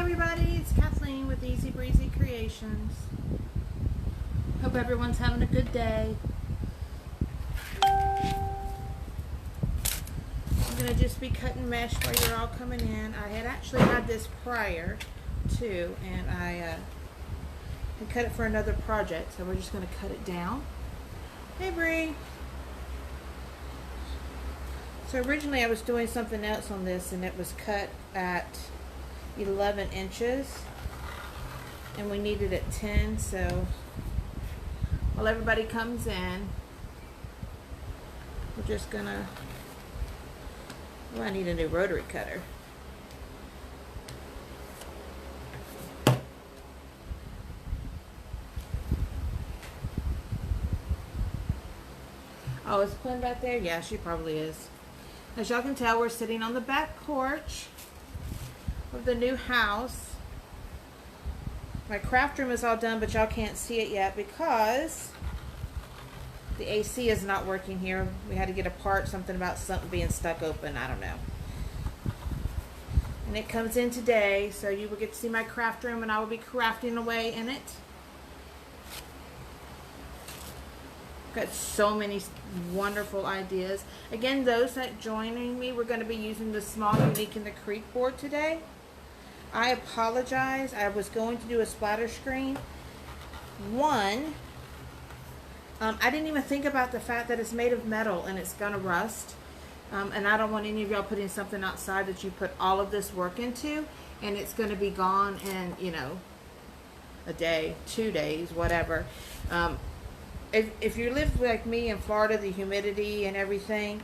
everybody, it's Kathleen with Easy Breezy Creations. Hope everyone's having a good day. I'm going to just be cutting mesh while you're all coming in. I had actually had this prior too, and I had cut it for another project, so we're just going to cut it down. Hey Bree! So originally I was doing something else on this, and it was cut at 11 inches and we needed it 10, so while everybody comes in, we're just gonna, oh, I need a new rotary cutter. Oh, is Quinn back there? Yeah, she probably is. As y'all can tell, we're sitting on the back porch of the new house. My craft room is all done, but y'all can't see it yet because the AC is not working here. We had to get a part, something about something being stuck open, I don't know. And it comes in today, so you will get to see my craft room, and I will be crafting away in it. Got so many wonderful ideas. Again, those that joining me, we're going to be using the small Unique in the Creek board today. I apologize. I was going to do a splatter screen. One, I didn't even think about the fact that it's made of metal and it's going to rust. And I don't want any of y'all putting something outside that you put all of this work into, and it's going to be gone in, you know, a day, 2 days, whatever. If you live like me in Florida, the humidity and everything,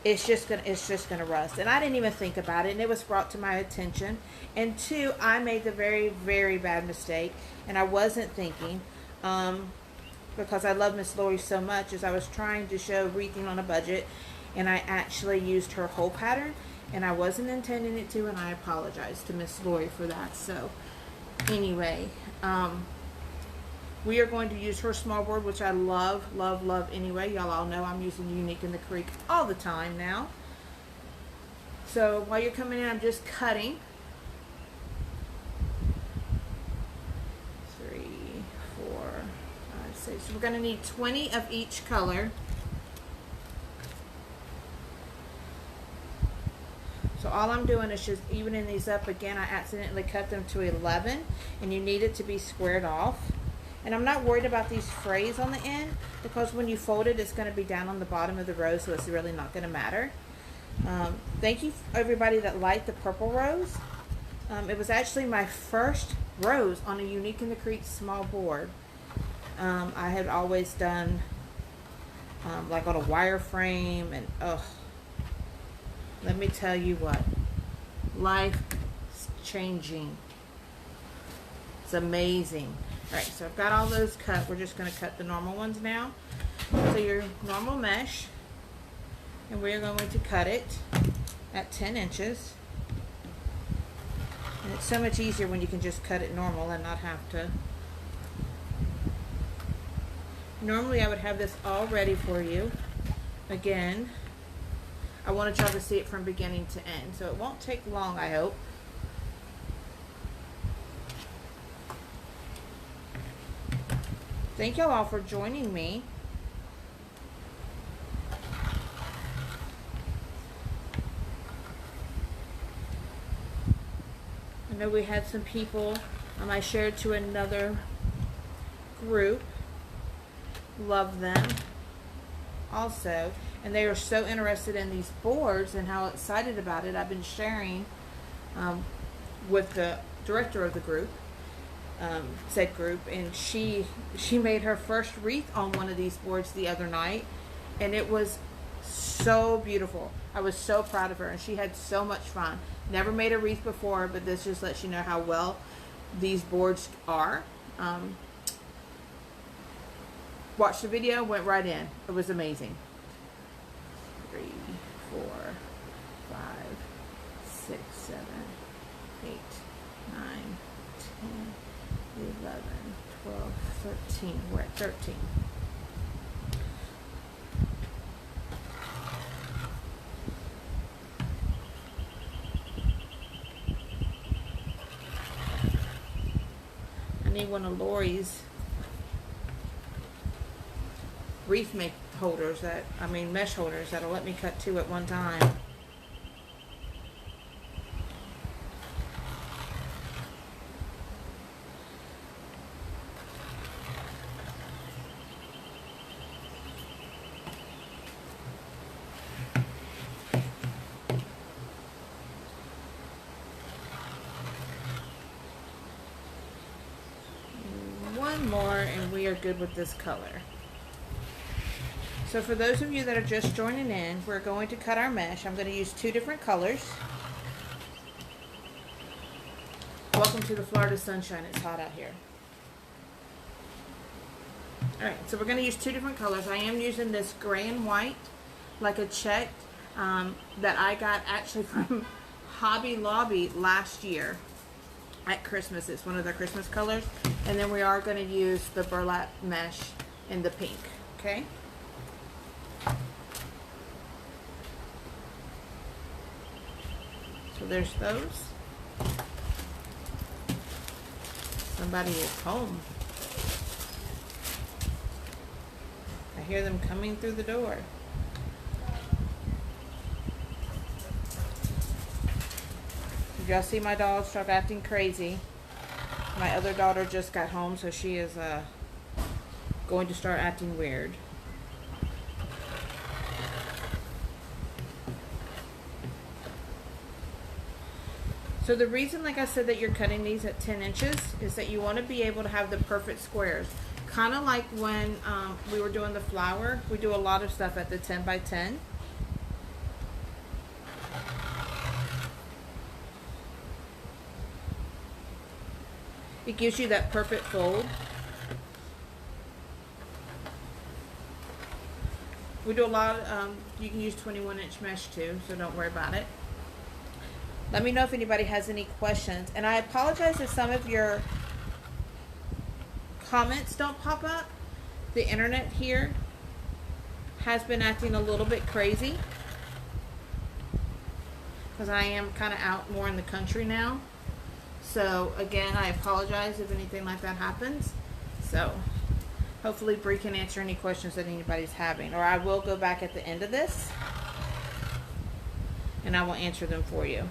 it's just gonna rust. And I didn't even think about it, and it was brought to my attention. And two, I made the very, very bad mistake, and I wasn't thinking, because I love Miss Lori so much, as I was trying to show wreathing on a budget, and I actually used her whole pattern, and I wasn't intending it to, and I apologize to Miss Lori for that. So anyway, we are going to use her small board, which I love, love, love anyway. Y'all all know I'm using Unique in the Creek all the time now. So while you're coming in, I'm just cutting. 3, 4, 5, 6. So we're going to need 20 of each color. So all I'm doing is just evening these up. Again, I accidentally cut them to 11, and you need it to be squared off. And I'm not worried about these frays on the end, because when you fold it, it's going to be down on the bottom of the rose, so it's really not going to matter. Thank you everybody that liked the purple rose. It was actually my first rose on a Unique in the Creek small board. I had always done like on a wireframe, and let me tell you what, life is changing. It's amazing. Alright, so I've got all those cut. We're just going to cut the normal ones now. So your normal mesh, and we're going to cut it at 10 inches. And it's so much easier when you can just cut it normal and not have to. Normally I would have this all ready for you. Again, I wanted y'all to see it from beginning to end, so it won't take long, I hope. Thank y'all all for joining me. I know we had some people I shared to another group. Love them also. And they are so interested in these boards and how excited about it. I've been sharing with the director of the group. Said group, and she made her first wreath on one of these boards the other night, and it was so beautiful. I was so proud of her, and she had so much fun. Never made a wreath before, but this just lets you know how well these boards are. Watched the video, went right in. It was amazing. 3, 4, 5, 6, 7, 8, 9, 10, 11, 12, 13. We're at 13. need one of Lori's wreath holders mesh holders that'll let me cut 2 at one time. One more and we are good with this color. So for those of you that are just joining in, we're going to cut our mesh. I'm going to use 2 different colors. Welcome to the Florida sunshine. It's hot out here. Alright, so we're going to use 2 different colors. I am using this gray and white, like a check, that I got actually from Hobby Lobby last year at Christmas. It's one of their Christmas colors. And then we are going to use the burlap mesh in the pink. Okay? So there's those. Somebody is home. I hear them coming through the door. Did y'all see my dog start acting crazy? My other daughter just got home, so she is going to start acting weird. So the reason, like I said, that you're cutting these at 10 inches is that you want to be able to have the perfect squares. Kind of like when we were doing the flower, we do a lot of stuff at the 10 by 10. It gives you that perfect fold. We do a lot of, you can use 21-inch mesh too, so don't worry about it. Let me know if anybody has any questions. And I apologize if some of your comments don't pop up. The internet here has been acting a little bit crazy because I am kind of out more in the country now. So again, I apologize if anything like that happens. So hopefully Bree can answer any questions that anybody's having. Or I will go back at the end of this and I will answer them for you.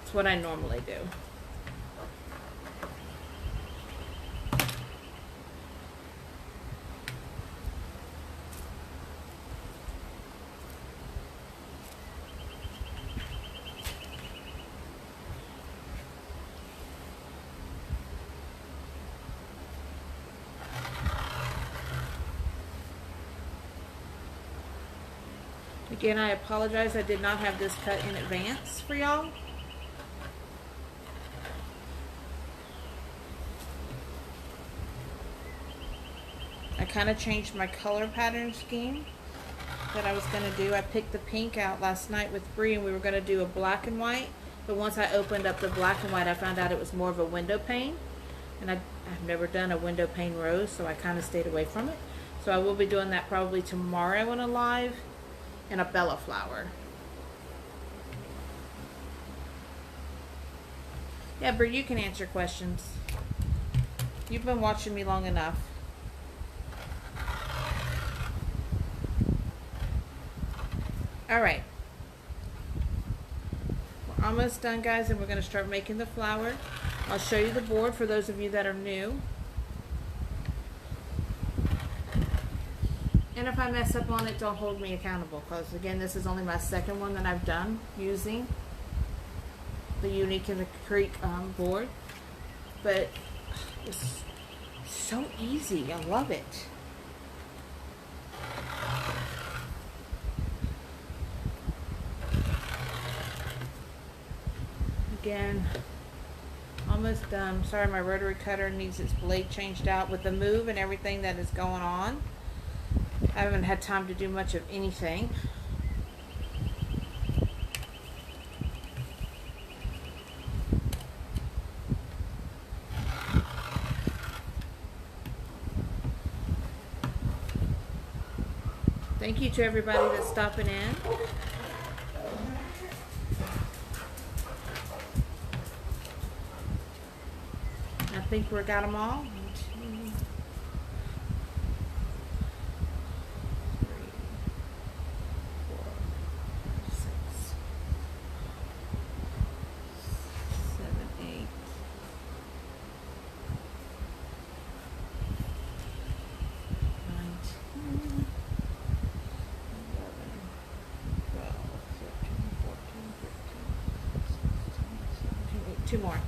That's what I normally do. Again, I apologize. I did not have this cut in advance for y'all. I kind of changed my color pattern scheme that I was going to do. I picked the pink out last night with Bree and we were going to do a black and white. But once I opened up the black and white, I found out it was more of a window pane. And I've never done a window pane rose, so I kind of stayed away from it. So I will be doing that probably tomorrow in a live. And a Bella flower. Yeah, Bree, you can answer questions. You've been watching me long enough. Alright. We're almost done, guys, and we're going to start making the flower. I'll show you the board for those of you that are new. And if I mess up on it, don't hold me accountable, because again, this is only my second one that I've done using the Unique in the Creek board. But it's so easy. I love it. Again, almost done. Sorry, my rotary cutter needs its blade changed out with the move and everything that is going on. I haven't had time to do much of anything. Thank you to everybody that's stopping in. think we got them all. 1, 2, 3, 4, 6, 7, 8. 19, 11, 12, 13, 14, 15, 16, 17, 18. 2 more.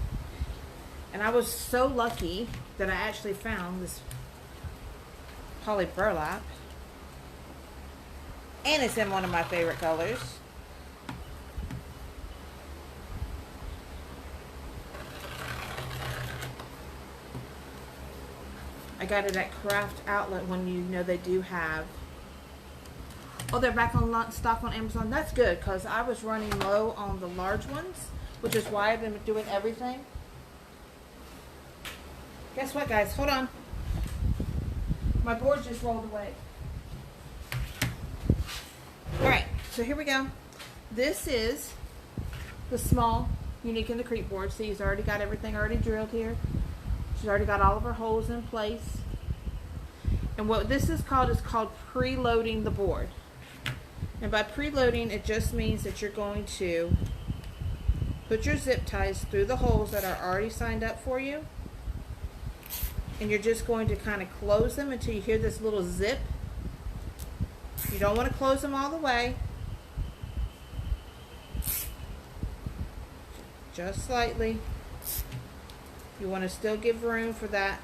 And I was so lucky that I actually found this poly burlap. And it's in one of my favorite colors. I got it at Craft Outlet when you know they do have. Oh, they're back on stock on Amazon. That's good because I was running low on the large ones, which is why I've been doing everything. Guess what, guys? Hold on. My board just rolled away. Alright, so here we go. This is the small Unique in the Creek board. See, he's already got everything already drilled here. She's already got all of her holes in place. And what this is called preloading the board. And by preloading, it just means that you're going to put your zip ties through the holes that are already signed up for you. And you're just going to kind of close them until you hear this little zip. You don't want to close them all the way. Just slightly. You want to still give room for that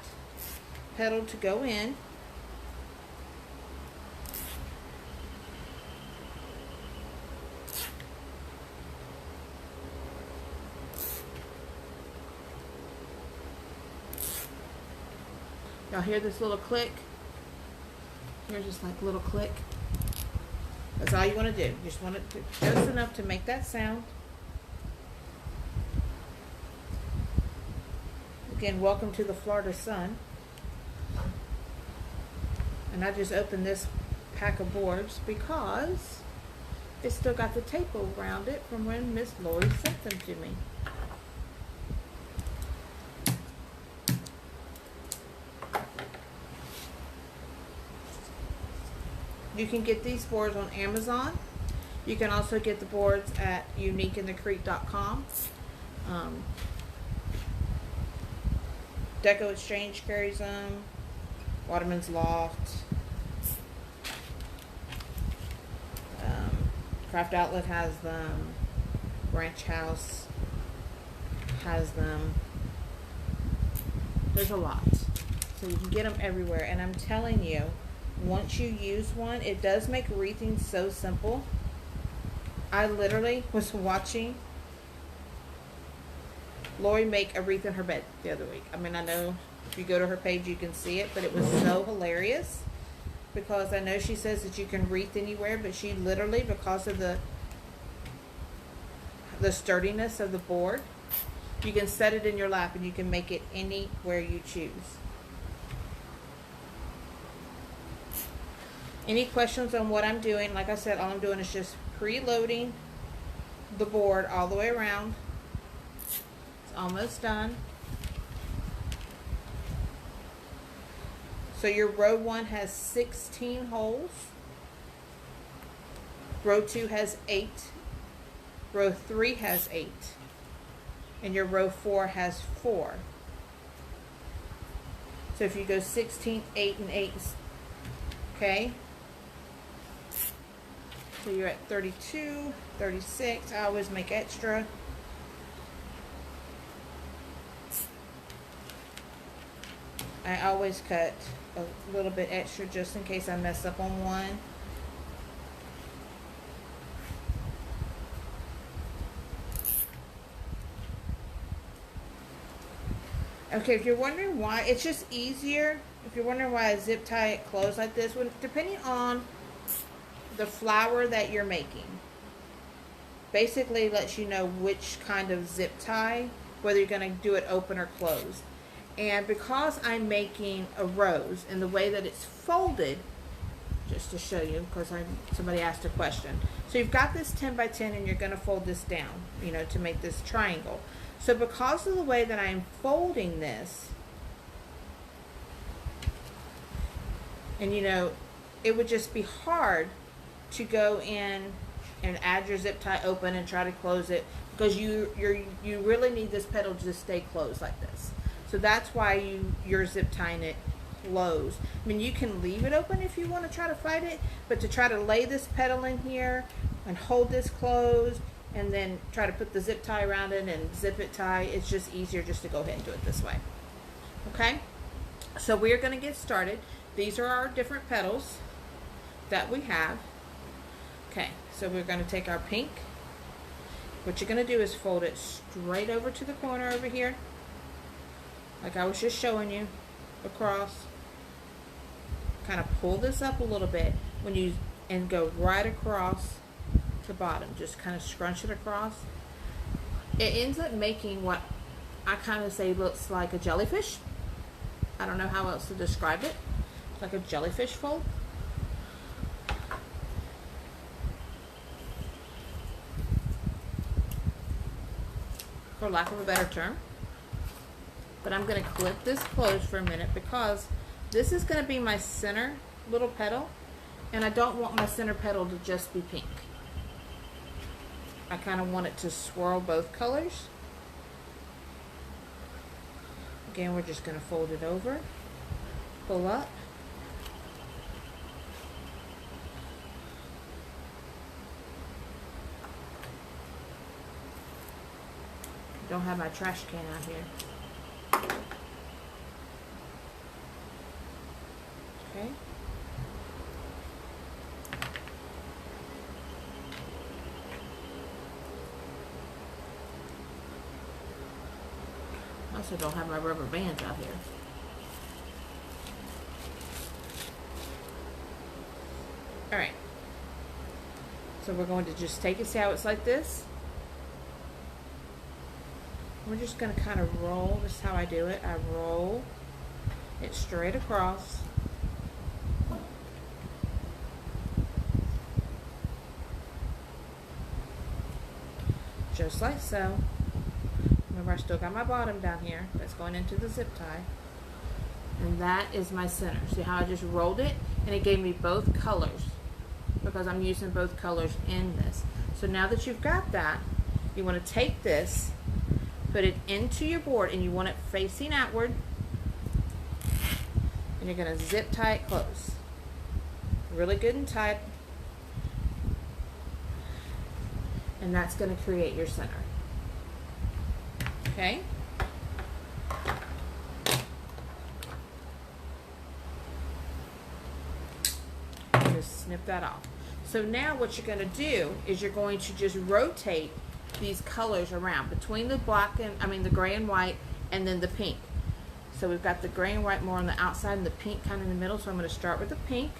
pedal to go in. Y'all hear this little click? Here's just like a little click. That's all you want to do. You just want it to, just enough to make that sound. Again, welcome to the Florida sun. And I just opened this pack of boards because it's still got the tape around it from when Miss Lori sent them to me. You can get these boards on Amazon. You can also get the boards at uniqueinthecreek.com. Deco Exchange carries them. Waterman's Loft. Craft Outlet has them. Branch House has them. There's a lot. So you can get them everywhere. And I'm telling you, once you use one, it does make wreathing so simple. I literally was watching Lori make a wreath in her bed the other week. I mean, I know if you go to her page you can see it, but it was so hilarious because I know she says that you can wreath anywhere, but she literally, because of the sturdiness of the board, you can set it in your lap and you can make it anywhere you choose. Any questions on what I'm doing? Like I said, all I'm doing is just preloading the board all the way around. It's almost done. So your row 1 has 16 holes. Row 2 has 8. Row 3 has 8. And your row 4 has 4. So if you go 16, 8, and 8, okay? So you're at 32, 36. I always make extra. I always cut a little bit extra just in case I mess up on one. Okay, if you're wondering why, it's just easier. If you're wondering why I zip tie it closed like this, depending on the flower that you're making, basically lets you know which kind of zip tie, whether you're going to do it open or closed. And because I'm making a rose, and the way that it's folded, just to show you, because somebody asked a question. So you've got this 10 by 10 and you're going to fold this down, you know, to make this triangle. So because of the way that I'm folding this, And you know, it would just be hard to go in and add your zip tie open and try to close it, because you really need this petal to just stay closed like this. So that's why you're zip tying it closed. I mean, you can leave it open if you want to try to fight it, but to try to lay this petal in here and hold this closed and then try to put the zip tie around it and zip it tie, it's just easier just to go ahead and do it this way. Okay, so we're going to get started. These are our different petals that we have. Okay, so we're going to take our pink. What you're going to do is fold it straight over to the corner over here, like I was just showing you, across. Kind of pull this up a little bit and go right across the bottom. Just kind of scrunch it across. It ends up making what I kind of say looks like a jellyfish. I don't know how else to describe it. It's like a jellyfish fold. For lack of a better term. But I'm going to clip this closed for a minute because this is going to be my center little petal, and I don't want my center petal to just be pink. I kind of want it to swirl both colors. Again, we're just going to fold it over, pull up, don't have my trash can out here. Okay. I also don't have my rubber bands out here. Alright. So we're going to just take it, see how it's like this? We're just going to kind of roll. This is how I do it. I roll it straight across. Just like so. Remember, I still got my bottom down here that's going into the zip tie. And that is my center. See how I just rolled it? And it gave me both colors because I'm using both colors in this. So now that you've got that, you want to take this, put it into your board, and you want it facing outward. And you're going to zip tie it close. Really good and tight. And that's going to create your center. Okay? Just snip that off. So now what you're going to do is you're going to just rotate these colors around between the the gray and white, and then the pink. So we've got the gray and white more on the outside and the pink kind of in the middle. So I'm going to start with the pink.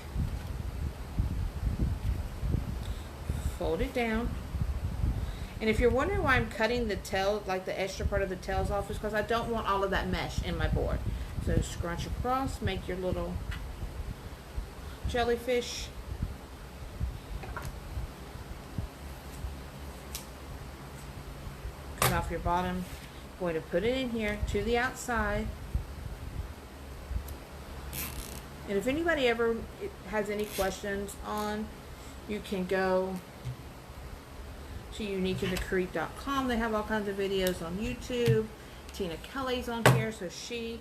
Fold it down. And if you're wondering why I'm cutting the tail, like the extra part of the tails off, is because I don't want all of that mesh in my board. So scrunch across, make your little jellyfish. Cut off your bottom. Going to put it in here to the outside. And if anybody ever has any questions on, you can go to uniqueinthecreek.com. They have all kinds of videos on YouTube. Tina Kelly's on here, so she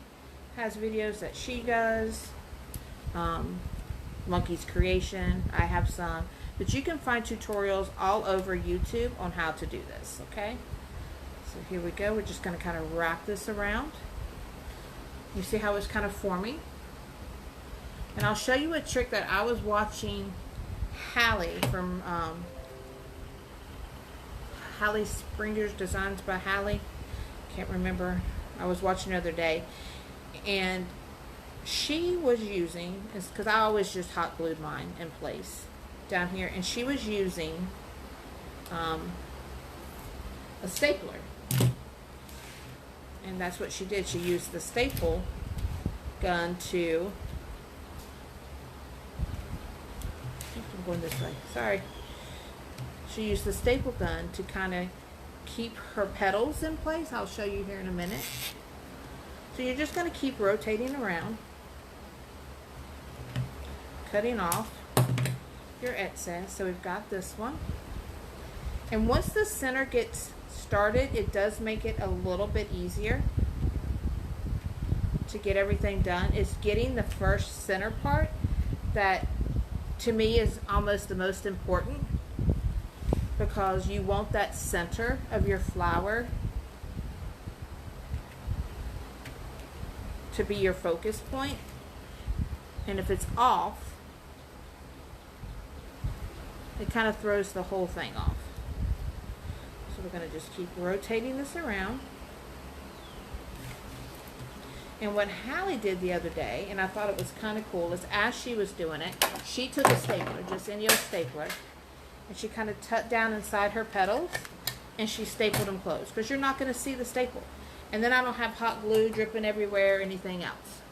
has videos that she does. Monkey's Creation, I have some. But you can find tutorials all over YouTube on how to do this, okay? So here we go. We're just going to kind of wrap this around. You see how it's kind of forming? And I'll show you a trick that I was watching Hallie from Hallie Springer's Designs by Hallie. Can't remember. I was watching the other day. And she was using, because I always just hot glued mine in place down here. And she was using a stapler. And that's what she did. She used the staple gun to... I'm going this way. Sorry. She used the staple gun to kind of keep her petals in place. I'll show you here in a minute. So you're just going to keep rotating around. cutting off your excess. So we've got this one. And once the center gets started, it does make it a little bit easier to get everything done. It's getting the first center part that to me is almost the most important, because you want that center of your flower to be your focus point. And if it's off, it kind of throws the whole thing off. So we're going to just keep rotating this around. And what Hallie did the other day, and I thought it was kind of cool, is as she was doing it, she took a stapler, just any old stapler, and she kind of tucked down inside her petals, and she stapled them closed, because you're not going to see the staple. And then I don't have hot glue dripping everywhere or anything else.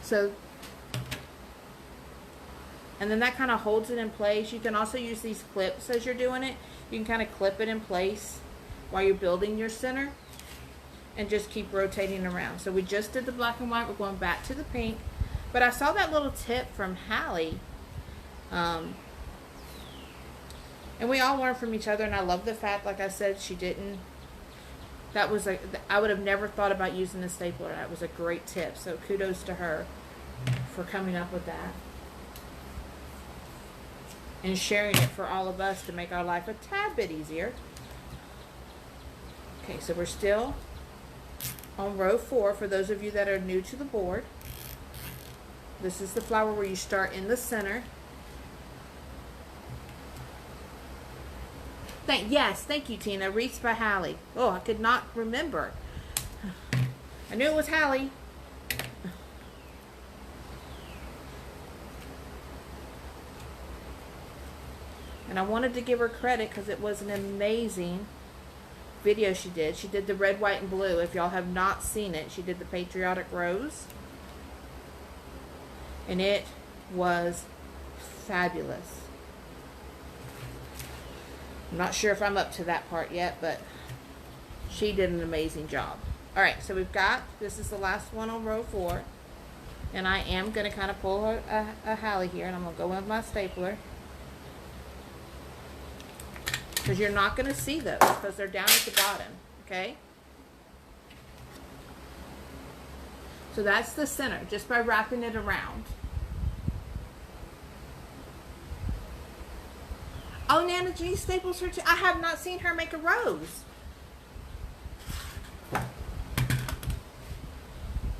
So, and then that kind of holds it in place. You can also use these clips as you're doing it. You can kind of clip it in place while you're building your center and just keep rotating around. So we just did the black and white. We're going back to the pink. But I saw that little tip from Hallie. And we all learn from each other. And I love the fact, like I said, she didn't. That was I would have never thought about using a stapler. That was a great tip. So kudos to her for coming up with that. And sharing it for all of us to make our life a tad bit easier. Okay, so we're still on row 4 for those of you that are new to the board. This is the flower where you start in the center. Yes, thank you, Tina. Wreaths by Hallie. Oh, I could not remember. I knew it was Hallie. And I wanted to give her credit because it was an amazing video she did. She did the red, white, and blue. If y'all have not seen it, she did the patriotic rose. And it was fabulous. I'm not sure if I'm up to that part yet, but she did an amazing job. Alright, so we've got, this is the last one on row 4. And I am going to kind of pull a Hallie here, and I'm going to go in with my stapler. Because you're not going to see those because they're down at the bottom, okay? So that's the center, just by wrapping it around. Oh, Nana G staples her too. I have not seen her make a rose.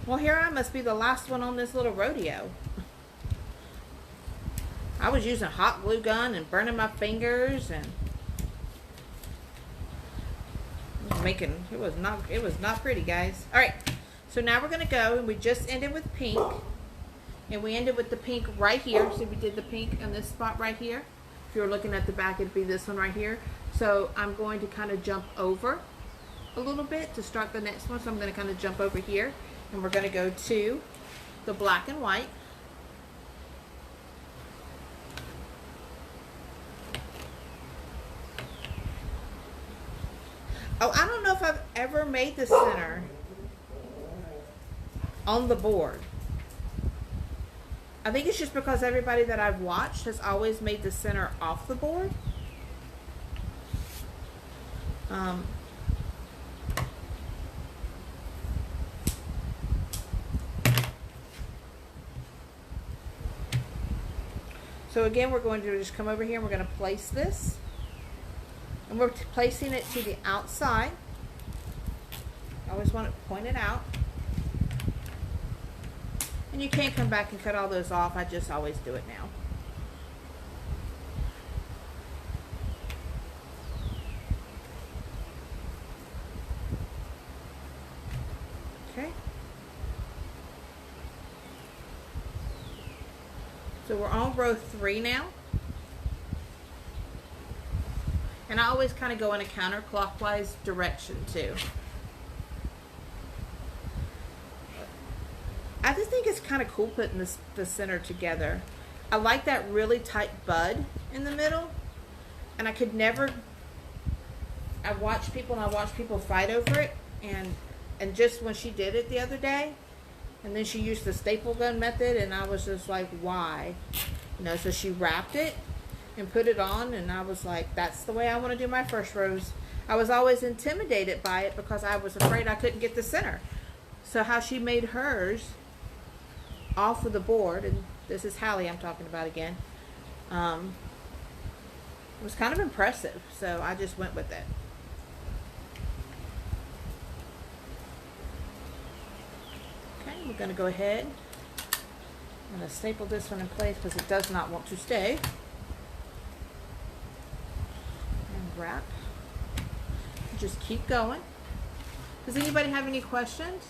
Well, here I must be the last one on this little rodeo. I was using a hot glue gun and burning my fingers and making it was not pretty, guys. All right, so now we're gonna go, and we just ended with pink, and we ended with the pink right here. So we did the pink in this spot right here. If you were looking at the back, it'd be this one right here. So I'm going to kind of jump over a little bit to start the next one. So I'm going to kind of jump over here, and we're going to go to the black and white. Oh, I don't know if I've ever made the center on the board. I think it's just because everybody that I've watched has always made the center off the board. So again, we're going to just come over here and we're going to place this. And we're placing it to the outside. I always want it pointed out. And you can't come back and cut all those off. I just always do it now. Okay. So we're on row 3 now. And I always kind of go in a counterclockwise direction too. I just think it's kind of cool putting the center together. I like that really tight bud in the middle. And I watch people fight over it. And and just when she did it the other day, and then she used the staple gun method, and I was just like, why? You know, so she wrapped it and put it on, and I was like, that's the way I want to do my first rose. I was always intimidated by it because I was afraid I couldn't get the center. So how she made hers off of the board, and this is Hallie I'm talking about again, was kind of impressive. So I just went with it. Okay, we're going to go ahead. I'm going to staple this one in place because it does not want to stay. And wrap. Just keep going. Does anybody have any questions?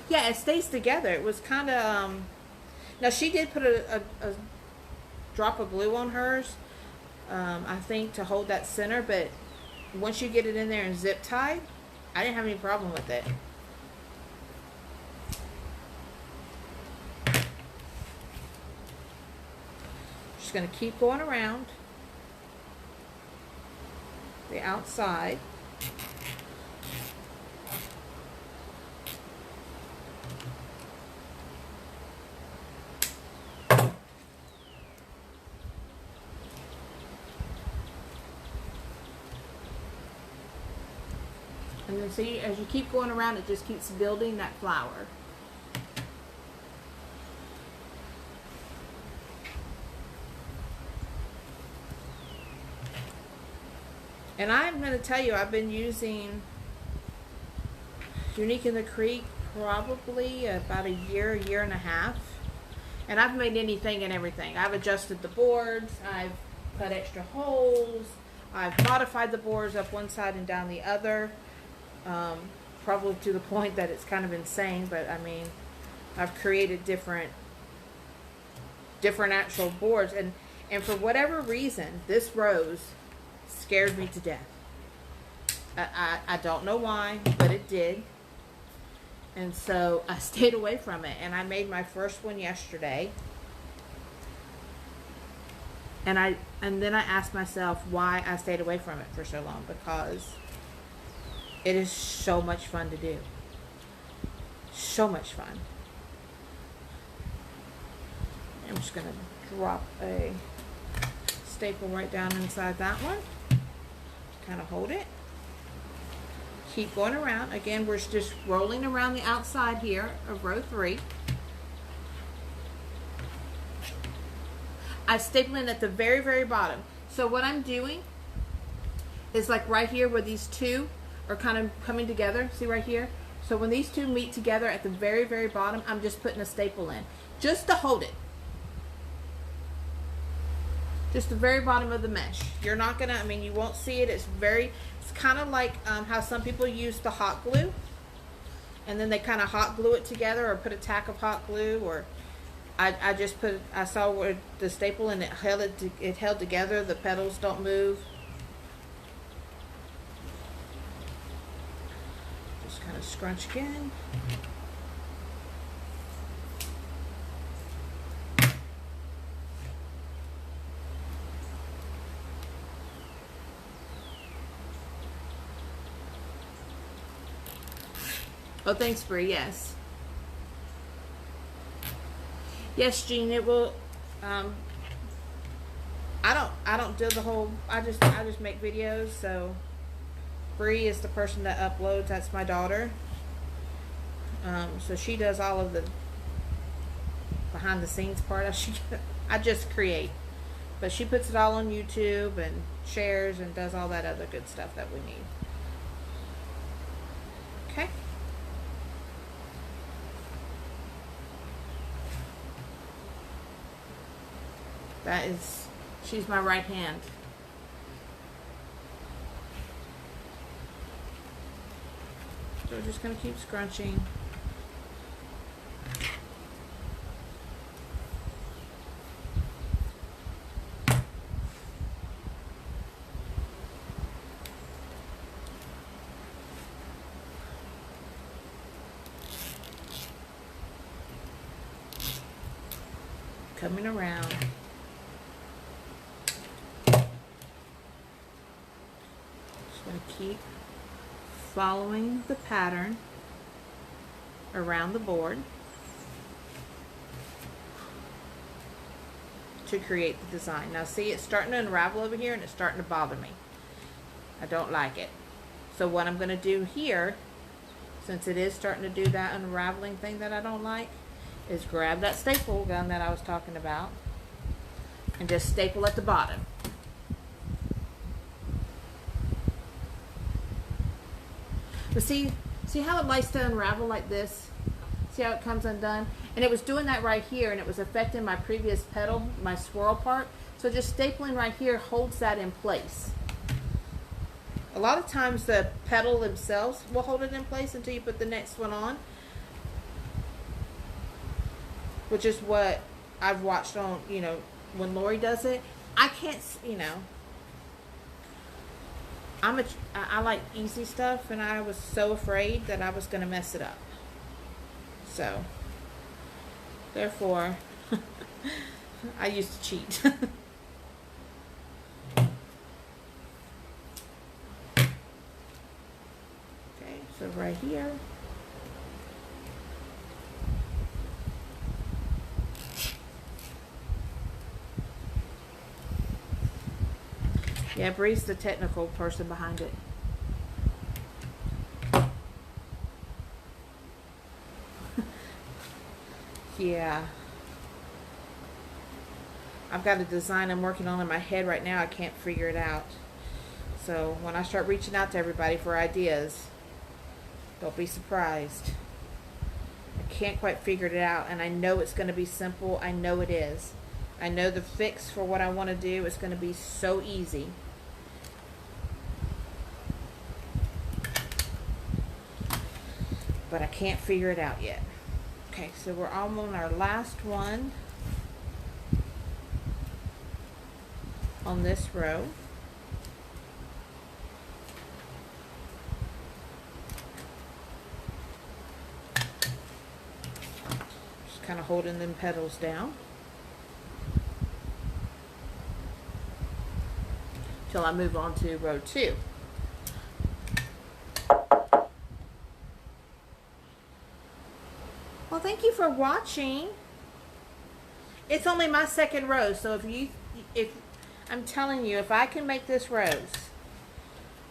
Yeah, it stays together. It was kind of, now she did put a drop of glue on hers, I think, to hold that center, but once you get it in there and zip tied, I didn't have any problem with it. Just going to keep going around the outside. And then see, as you keep going around, it just keeps building that flower. And I'm going to tell you, I've been using Unique in the Creek probably about a year and a half. And I've made anything and everything. I've adjusted the boards, I've cut extra holes, I've modified the boards up one side and down the other. Probably to the point that it's kind of insane, but I mean, I've created different actual boards, and for whatever reason, this rose scared me to death. I don't know why, but it did. And so I stayed away from it, and I made my first one yesterday. And then I asked myself why I stayed away from it for so long, because it is so much fun to do. So much fun. I'm just going to drop a staple right down inside that one. Kind of hold it. Keep going around. Again, we're just rolling around the outside here of row 3. I staple in at the very, very bottom. So what I'm doing is like right here where these two are kind of coming together. See right here? So when these two meet together at the very, very bottom, I'm just putting a staple in. Just to hold it. Just the very bottom of the mesh. You're not gonna, I mean, you won't see it. It's kind of like how some people use the hot glue. And then they kind of hot glue it together, or put a tack of hot glue, or I saw where the staple and it held together. The petals don't move. Just kind of scrunch again. Oh, thanks, Bree. Yes. Yes, Jean, it will. I don't do the whole. I just make videos. So Bree is the person that uploads. That's my daughter. So she does all of the behind the scenes part. I just create, but she puts it all on YouTube and shares and does all that other good stuff that we need. Okay. She's my right hand. So we're just going to keep scrunching. Coming around. Keep following the pattern around the board to create the design. Now see, it's starting to unravel over here and it's starting to bother me. I don't like it. So what I'm going to do here, since it is starting to do that unraveling thing that I don't like, is grab that staple gun that I was talking about and just staple at the bottom. But see how it likes to unravel like this? See how it comes undone? And it was doing that right here, and it was affecting my previous petal, my swirl part. So just stapling right here holds that in place. A lot of times the petal themselves will hold it in place until you put the next one on, which is what I've watched on, you know, when Lori does it. I can't, you know, I like easy stuff, and I was so afraid that I was going to mess it up. So, therefore, I used to cheat. Okay, so right here. Yeah, Bree's the technical person behind it. Yeah. I've got a design I'm working on in my head right now. I can't figure it out. So when I start reaching out to everybody for ideas, don't be surprised. I can't quite figure it out, and I know it's going to be simple. I know it is. I know the fix for what I want to do is going to be so easy. But I can't figure it out yet. Okay, so we're almost on our last one on this row. Just kind of holding them petals down till I move on to row 2. Well, thank you for watching. It's only my second rose, so if I'm telling you, if I can make this rose,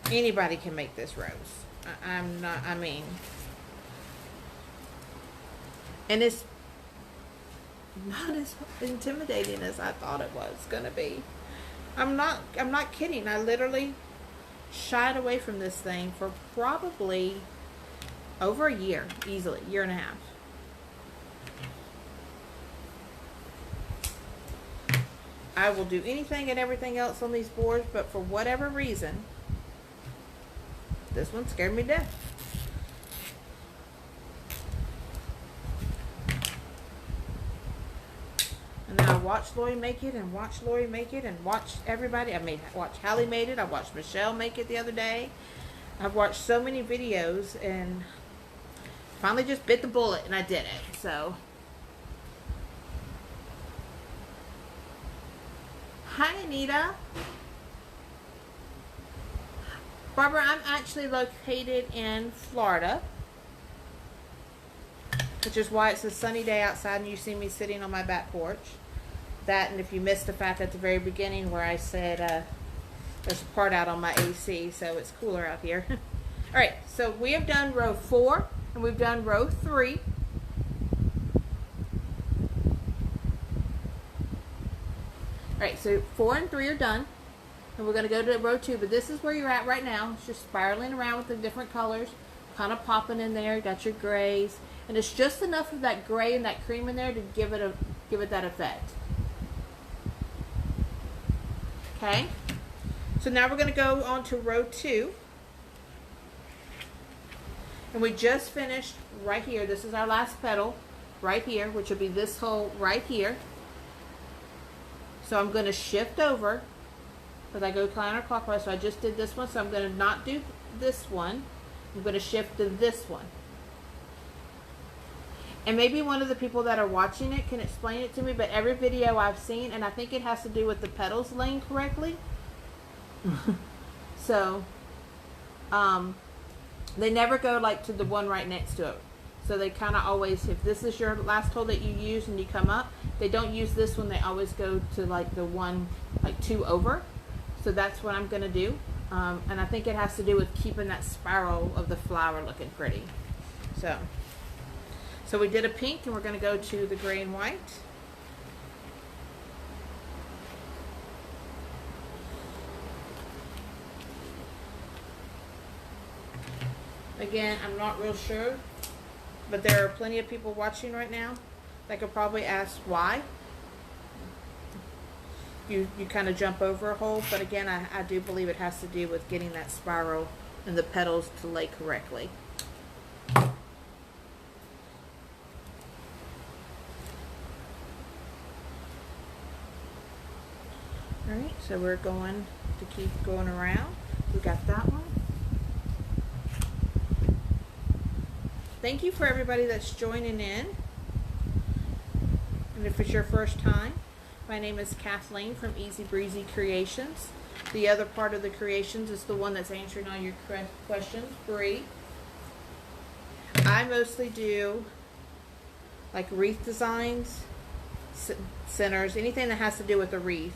anybody can make this rose. I mean, and it's not as intimidating as I thought it was gonna be. I'm not kidding. I literally shied away from this thing for probably over a year, easily, year and a half. I will do anything and everything else on these boards, but for whatever reason, this one scared me to death. And then I watched Lori make it, and watched Lori make it, and watched everybody. I watched Hallie made it. I watched Michelle make it the other day. I've watched so many videos, and finally just bit the bullet, and I did it. So, hi, Anita. Barbara, I'm actually located in Florida, which is why it's a sunny day outside and you see me sitting on my back porch. That, and if you missed the fact at the very beginning where I said there's a part out on my AC, so it's cooler out here. Alright, so we have done row 4 and we've done row 3. Alright, so 4 and 3 are done. And we're going to go to row 2, but this is where you're at right now. It's just spiraling around with the different colors, kind of popping in there. You got your grays, and it's just enough of that gray and that cream in there to give it that effect. Okay, so now we're going to go on to row 2, and we just finished right here. This is our last petal right here, which will be this hole right here. So I'm going to shift over because I go counterclockwise. So I just did this one, so I'm going to not do this one. I'm going to shift to this one. And maybe one of the people that are watching it can explain it to me, but every video I've seen, and I think it has to do with the petals laying correctly. So, They never go like to the one right next to it. So they kind of always, if this is your last hole that you use and you come up, they don't use this one. They always go to like the one, like 2 over. So that's what I'm going to do. And I think it has to do with keeping that spiral of the flower looking pretty. So we did a pink, and we're going to go to the gray and white. Again, I'm not real sure, but there are plenty of people watching right now that could probably ask why you kind of jump over a hole. But again, I do believe it has to do with getting that spiral and the petals to lay correctly. Alright, so we're going to keep going around. We got that one. Thank you for everybody that's joining in. And if it's your first time, my name is Kathleen from Easy Breezy Creations. The other part of the creations is the one that's answering all your questions, Bree. I mostly do like wreath designs, centers, anything that has to do with a wreath.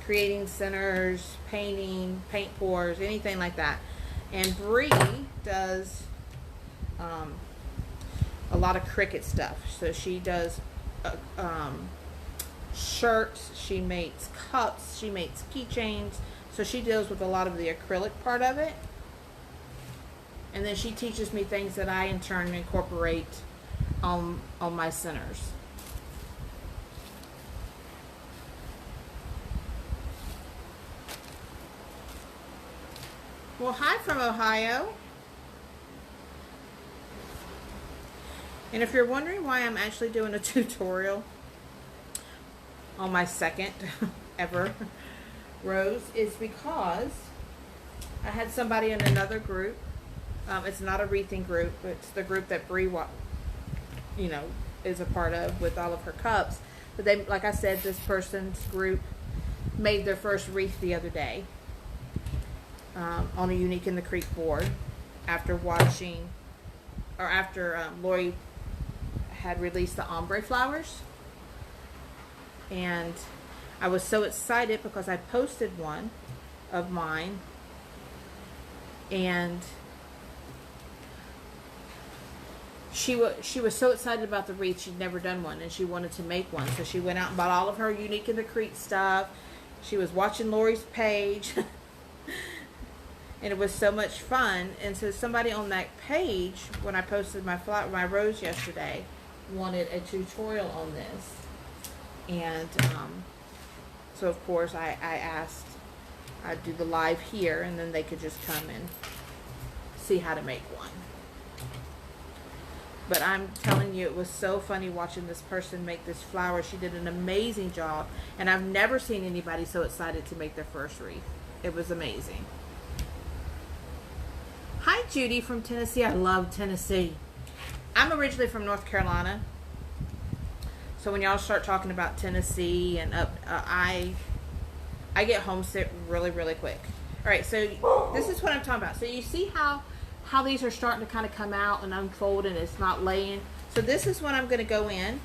Creating centers, painting, paint pours, anything like that. And Bree does a lot of Cricut stuff. So she does shirts, she makes cups, she makes keychains. So she deals with a lot of the acrylic part of it. And then she teaches me things that I in turn incorporate on my centers. Well, hi from Ohio. And if you're wondering why I'm actually doing a tutorial on my second ever rose, is because I had somebody in another group. It's not a wreathing group, but it's the group that Bree, is a part of with all of her cups. But they, like I said, this person's group made their first wreath the other day. On a Unique in the Creek board, after Lori had released the ombre flowers. And I was so excited because I posted one of mine, and she was so excited about the wreath. She'd never done one, and she wanted to make one. So she went out and bought all of her Unique in the Creek stuff. She was watching Lori's page. And it was so much fun. And so somebody on that page, when I posted my rose yesterday, wanted a tutorial on this. And so of course I asked I'd do the live here, and then they could just come and see how to make one. But I'm telling you, it was so funny watching this person make this flower. She did an amazing job, and I've never seen anybody so excited to make their first wreath. It was amazing. Hi, Judy from Tennessee. I love Tennessee. I'm originally from North Carolina. So when y'all start talking about Tennessee and up, I get homesick really, really quick. All right, so this is what I'm talking about. So you see how these are starting to kind of come out and unfold, and it's not laying. So this is when I'm going to go in,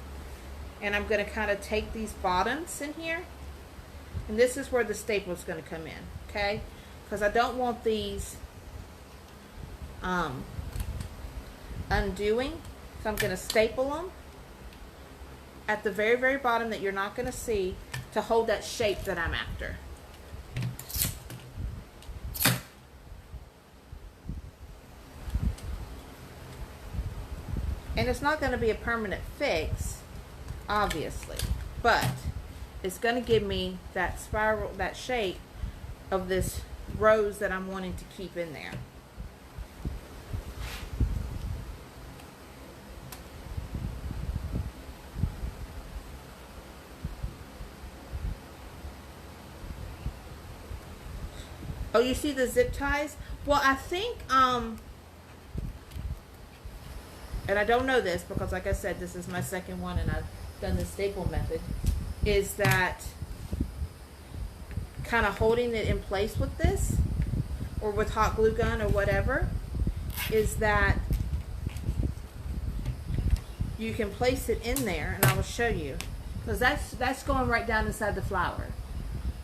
and I'm going to kind of take these bottoms in here, and this is where the staple is going to come in, okay? Because I don't want these undoing, so I'm going to staple them at the very, very bottom that you're not going to see, to hold that shape that I'm after. And it's not going to be a permanent fix, obviously, but it's going to give me that spiral, that shape of this rose that I'm wanting to keep in there. Oh, you see the zip ties? Well, I think, and I don't know this because, like I said, this is my second one and I've done the staple method, is that kind of holding it in place with this or with hot glue gun or whatever, is that you can place it in there, and I will show you, because that's going right down inside the flower.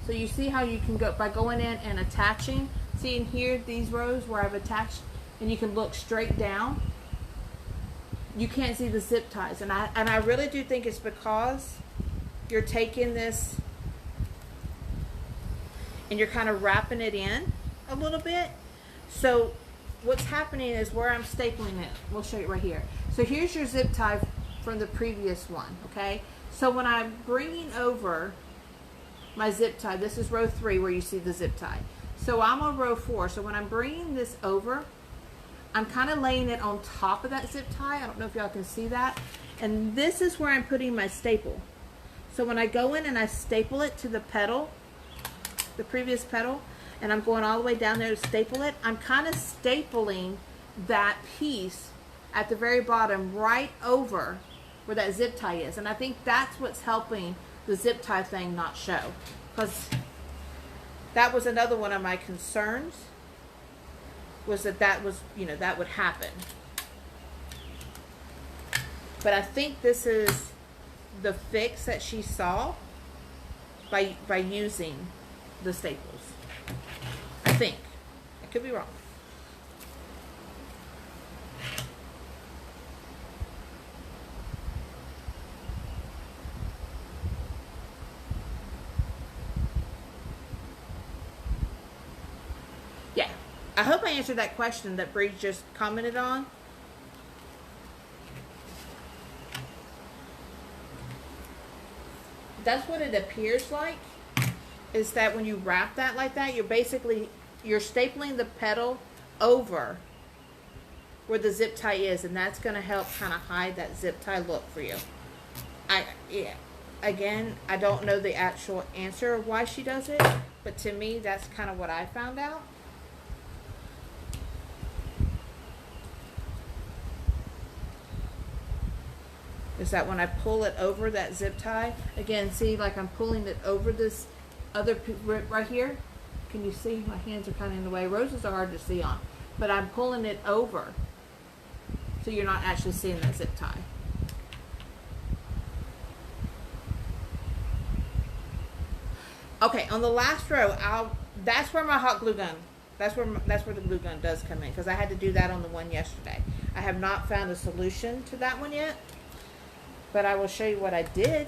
So you see how you can go by going in and attaching. See in here, these rows where I've attached, and you can look straight down. You can't see the zip ties, and I really do think it's because you're taking this and you're kind of wrapping it in a little bit. So what's happening is where I'm stapling it, we'll show you right here. So here's your zip tie from the previous one, okay? So when I'm bringing over my zip tie, this is row 3 where you see the zip tie. So I'm on row 4. So when I'm bringing this over, I'm kind of laying it on top of that zip tie. I don't know if y'all can see that. And this is where I'm putting my staple. So when I go in and I staple it to the petal, the previous petal, and I'm going all the way down there to staple it, I'm kind of stapling that piece at the very bottom right over where that zip tie is. And I think that's what's helping the zip tie thing not show, because that was another one of my concerns, was that was, you know, that would happen. But I think this is the fix that she saw by using the staples. I think. I could be wrong. Yeah. I hope I answered that question that Bree just commented on. That's what it appears like, is that when you wrap that like that, you're stapling the petal over where the zip tie is, and that's going to help kind of hide that zip tie look for you. Again, I don't know the actual answer of why she does it, but to me, that's kind of what I found out. Is that when I pull it over that zip tie, again, see, like I'm pulling it over this other right here. Can you see? My hands are kind of in the way. Roses are hard to see on, but I'm pulling it over so you're not actually seeing that zip tie. Okay, on the last row, that's where my hot glue gun, that's where the glue gun does come in, because I had to do that on the one yesterday. I have not found a solution to that one yet, but I will show you what I did.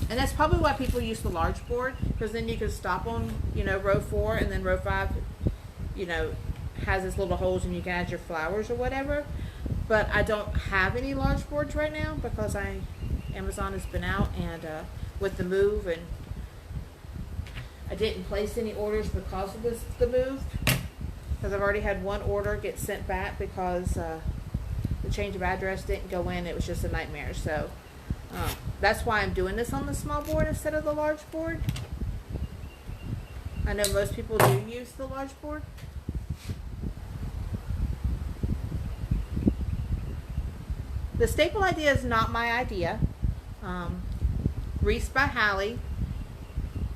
And that's probably why people use the large board, because then you can stop on, you know, row 4, and then row 5, you know, has its little holes and you can add your flowers or whatever. But I don't have any large boards right now because Amazon has been out, and with the move, and I didn't place any orders because of the move, because I've already had one order get sent back because the change of address didn't go in. It was just a nightmare. So that's why I'm doing this on the small board instead of the large board. I know most people do use the large board. The staple idea is not my idea. Wreath by Hallie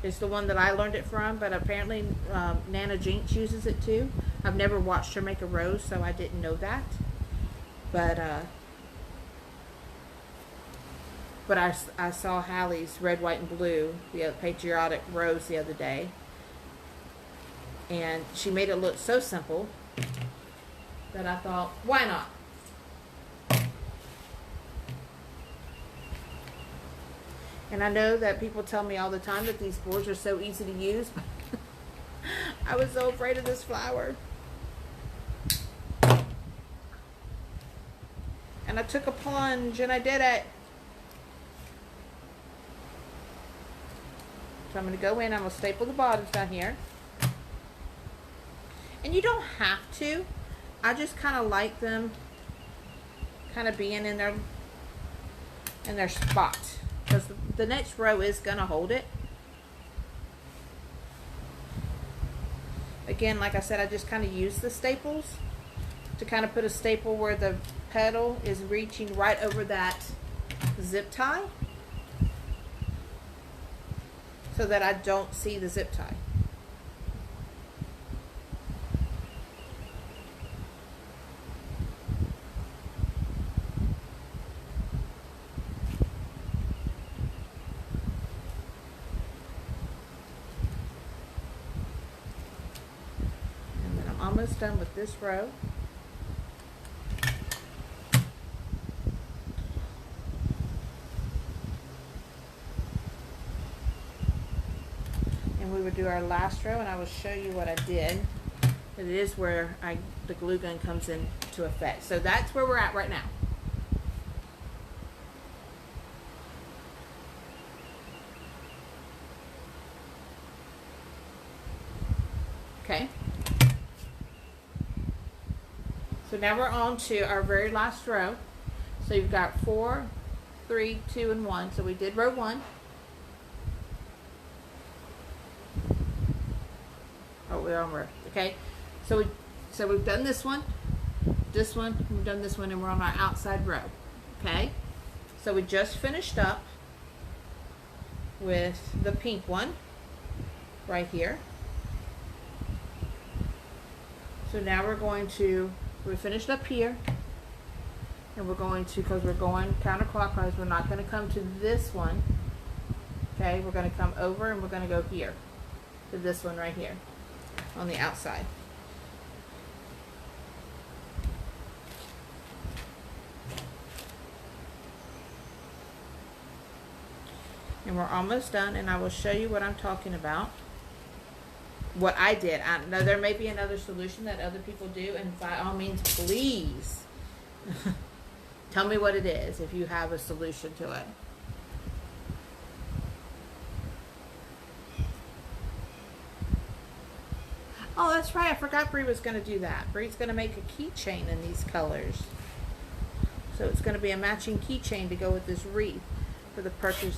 is the one that I learned it from, but apparently Nana Jinx uses it too. I've never watched her make a rose, so I didn't know that. But I saw Hallie's red, white, and blue, the patriotic rose, the other day, and she made it look so simple that I thought, why not? And I know that people tell me all the time that these boards are so easy to use, but I was so afraid of this flower. And I took a plunge and I did it. So I'm going to go in, I'm going to staple the bottoms down here. And you don't have to. I just kind of like them kind of being in their spot. Because the next row is going to hold it. Again, like I said, I just kind of use the staples to kind of put a staple where the petal is reaching right over that zip tie. so that I don't see the zip tie. And then I'm almost done with this row. We would do our last row, and I will show you what I did. It is where the glue gun comes into effect. So that's where we're at right now. Okay. So now we're on to our very last row. So you've got 4, 3, 2, and 1. So we did row 1. We're on row. Okay, so we've done this one, we've done this one, and we're on our outside row. Okay, so we just finished up with the pink one right here. So now we finished up here, and we're going to, because we're going counterclockwise, we're not going to come to this one. Okay, we're going to come over and we're going to go here to this one right here on the outside. And we're almost done, and I will show you what I'm talking about. What I did. I know there may be another solution that other people do, and by all means, please tell me what it is if you have a solution to it. Oh, that's right. I forgot Bree was going to do that. Bree's going to make a keychain in these colors. So it's going to be a matching keychain to go with this wreath for the person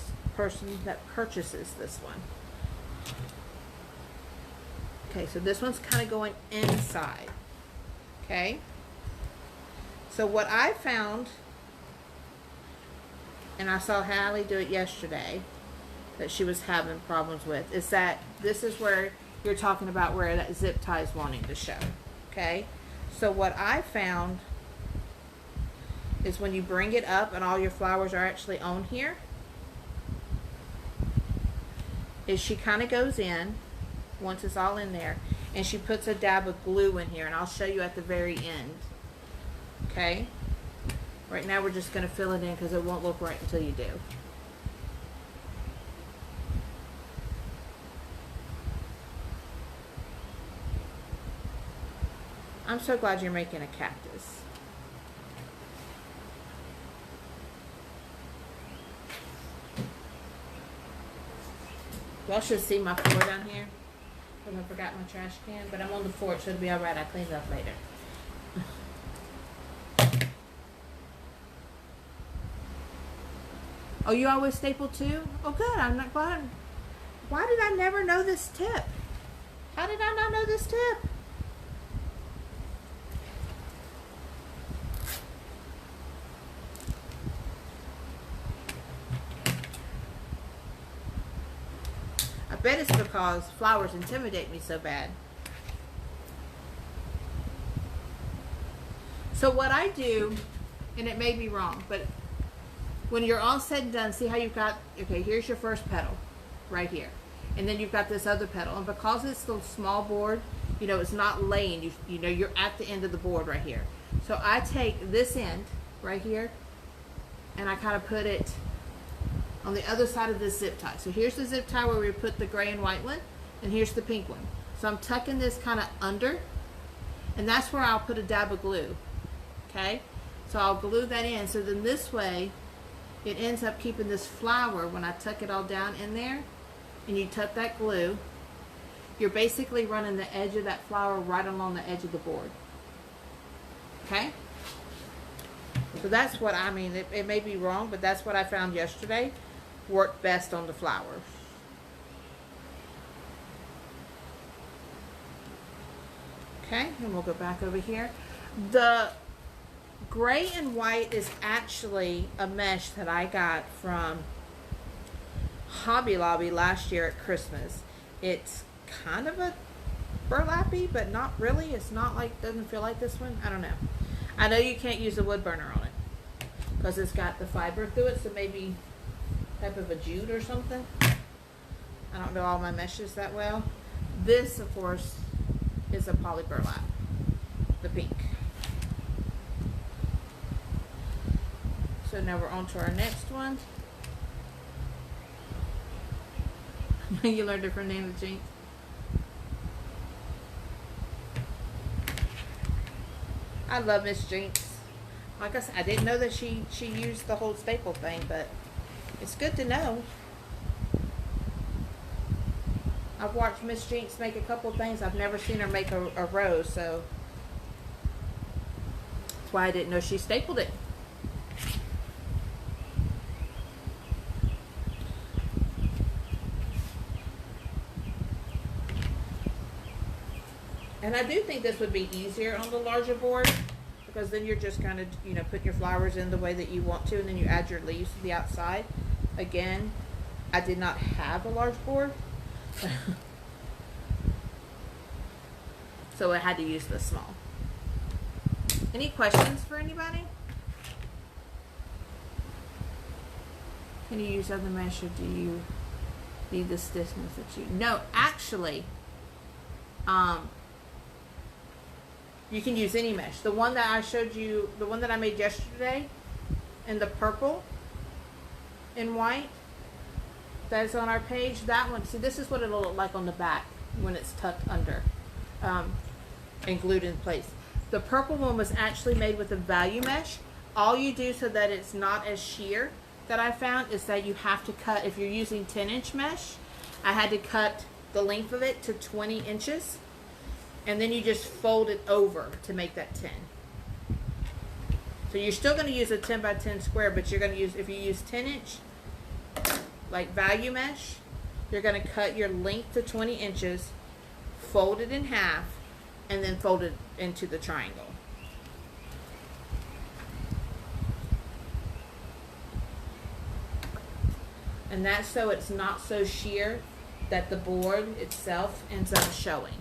that purchases this one. Okay, so this one's kind of going inside. Okay. So what I found, and I saw Hallie do it yesterday, that she was having problems with, is that this is where you're talking about where that zip tie is wanting to show. Okay, so what I found is when you bring it up and all your flowers are actually on here, is she kind of goes in once it's all in there, and she puts a dab of glue in here, and I'll show you at the very end. Okay, right now we're just going to fill it in because it won't look right until you do. I'm so glad you're making a cactus. Y'all should see my floor down here. I forgot my trash can, but I'm on the floor. It should be alright. I'll clean it up later. Oh, you always staple too? Oh, good. I'm not glad. Why did I never know this tip? How did I not know this tip? I bet it's because flowers intimidate me so bad. So what I do, and it may be wrong, but when you're all said and done, see how you've got, okay, here's your first petal right here. And then you've got this other petal. And because it's the small board, you know, it's not laying. You know, you're at the end of the board right here. So I take this end right here, and I kind of put it on the other side of this zip tie. So here's the zip tie where we put the gray and white one, and here's the pink one. So I'm tucking this kind of under, and that's where I'll put a dab of glue. Okay, so I'll glue that in. So then this way, it ends up keeping this flower, when I tuck it all down in there, and you tuck that glue, you're basically running the edge of that flower right along the edge of the board. Okay? So that's what I mean. It may be wrong, but that's what I found yesterday worked best on the flowers. Okay, and we'll go back over here. The gray and white is actually a mesh that I got from Hobby Lobby last year at Christmas. It's kind of a burlappy, but not really. It's not like, doesn't feel like this one. I don't know. I know you can't use a wood burner on it because it's got the fiber through it, so maybe type of a jute or something. I don't know all my meshes that well. This, of course, is a poly burlap, the pink. So now we're on to our next one. You learned it from Name of Jinx. I love Miss Jinx. Like I said, I didn't know that she used the whole staple thing, but it's good to know. I've watched Miss Jinx make a couple things. I've never seen her make a rose, so that's why I didn't know she stapled it. And I do think this would be easier on the larger board because then you're just kind of, you know, putting your flowers in the way that you want to, and then you add your leaves to the outside. Again, I did not have a large board. So I had to use the small. Any questions for anybody? Can you use other mesh, or do you need the stiffness that you... No, actually, you can use any mesh. The one that I showed you, the one that I made yesterday in the purple and white, that is on our page, that one, see, this is what it'll look like on the back when it's tucked under and glued in place. The purple one was actually made with a value mesh. All you do so that it's not as sheer, that I found, is that you have to cut, if you're using 10-inch mesh, I had to cut the length of it to 20 inches. And then you just fold it over to make that 10. So you're still going to use a 10 by 10 square, but you're going to use, if you use 10-inch, like value mesh, you're going to cut your length to 20 inches, fold it in half, and then fold it into the triangle. And that's so it's not so sheer that the board itself ends up showing.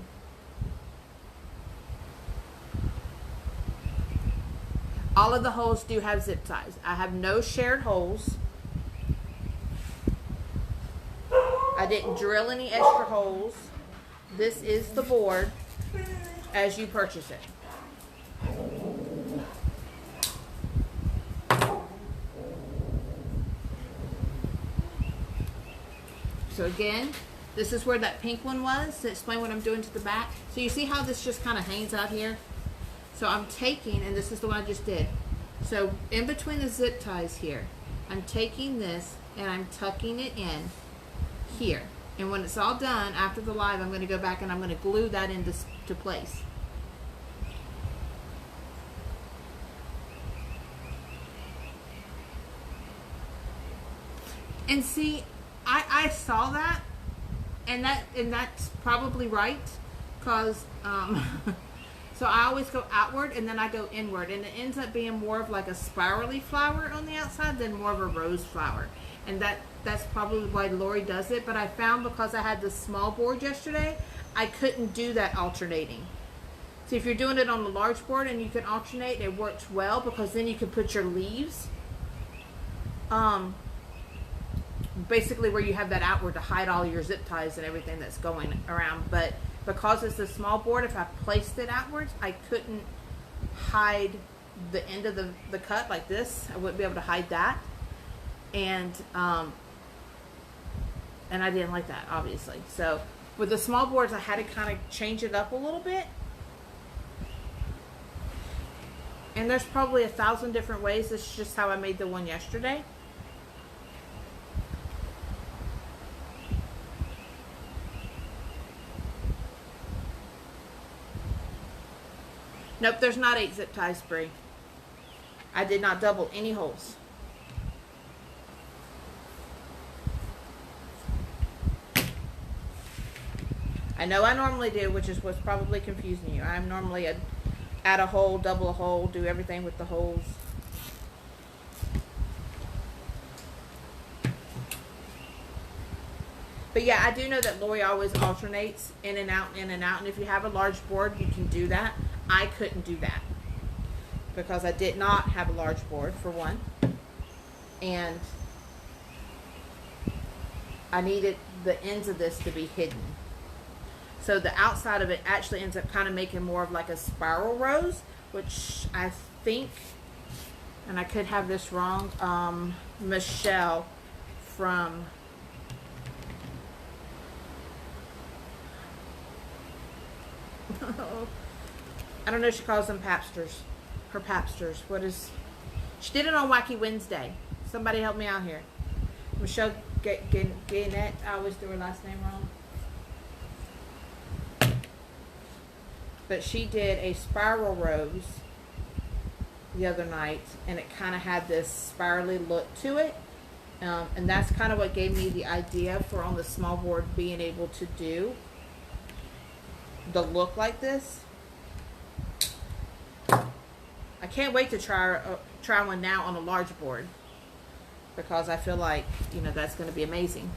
All of the holes do have zip ties. I have no shared holes. I didn't drill any extra holes. This is the board as you purchase it. So again, this is where that pink one was, to explain what I'm doing to the back. So you see how this just kind of hangs out here? So I'm taking, and this is the one I just did. So in between the zip ties here, I'm taking this and I'm tucking it in here. And when it's all done, after the live, I'm going to go back and I'm going to glue that into place. And see, I saw that, and that's probably right, because so I always go outward and then I go inward, and it ends up being more of like a spirally flower on the outside than more of a rose flower. And that's probably why Lori does it. But I found, because I had the small board yesterday, I couldn't do that alternating. So if you're doing it on the large board and you can alternate, it works well, because then you can put your leaves basically where you have that outward to hide all your zip ties and everything that's going around. But because it's a small board, if I placed it outwards, I couldn't hide the end of the cut like this. I wouldn't be able to hide that. And I didn't like that, obviously. So with the small boards, I had to kind of change it up a little bit. And there's probably 1,000 different ways. This is just how I made the one yesterday. Nope, there's not 8 zip ties, Bree. I did not double any holes. I know I normally do, which is what's probably confusing you. I'm normally add a hole, double a hole, do everything with the holes. But yeah, I do know that Lori always alternates in and out, in and out. And if you have a large board, you can do that. I couldn't do that because I did not have a large board, for one. And I needed the ends of this to be hidden. So the outside of it actually ends up kind of making more of like a spiral rose, which I think, and I could have this wrong, Michelle from I don't know, she calls them papsters. Her papsters. What is, she did it on Wacky Wednesday. Somebody help me out here. Michelle Gannett. I always do her last name wrong. But she did a spiral rose the other night, and it kind of had this spirally look to it. And that's kind of what gave me the idea for on the small board being able to do the look like this. I can't wait to try one now on a large board, because I feel like, you know, that's going to be amazing.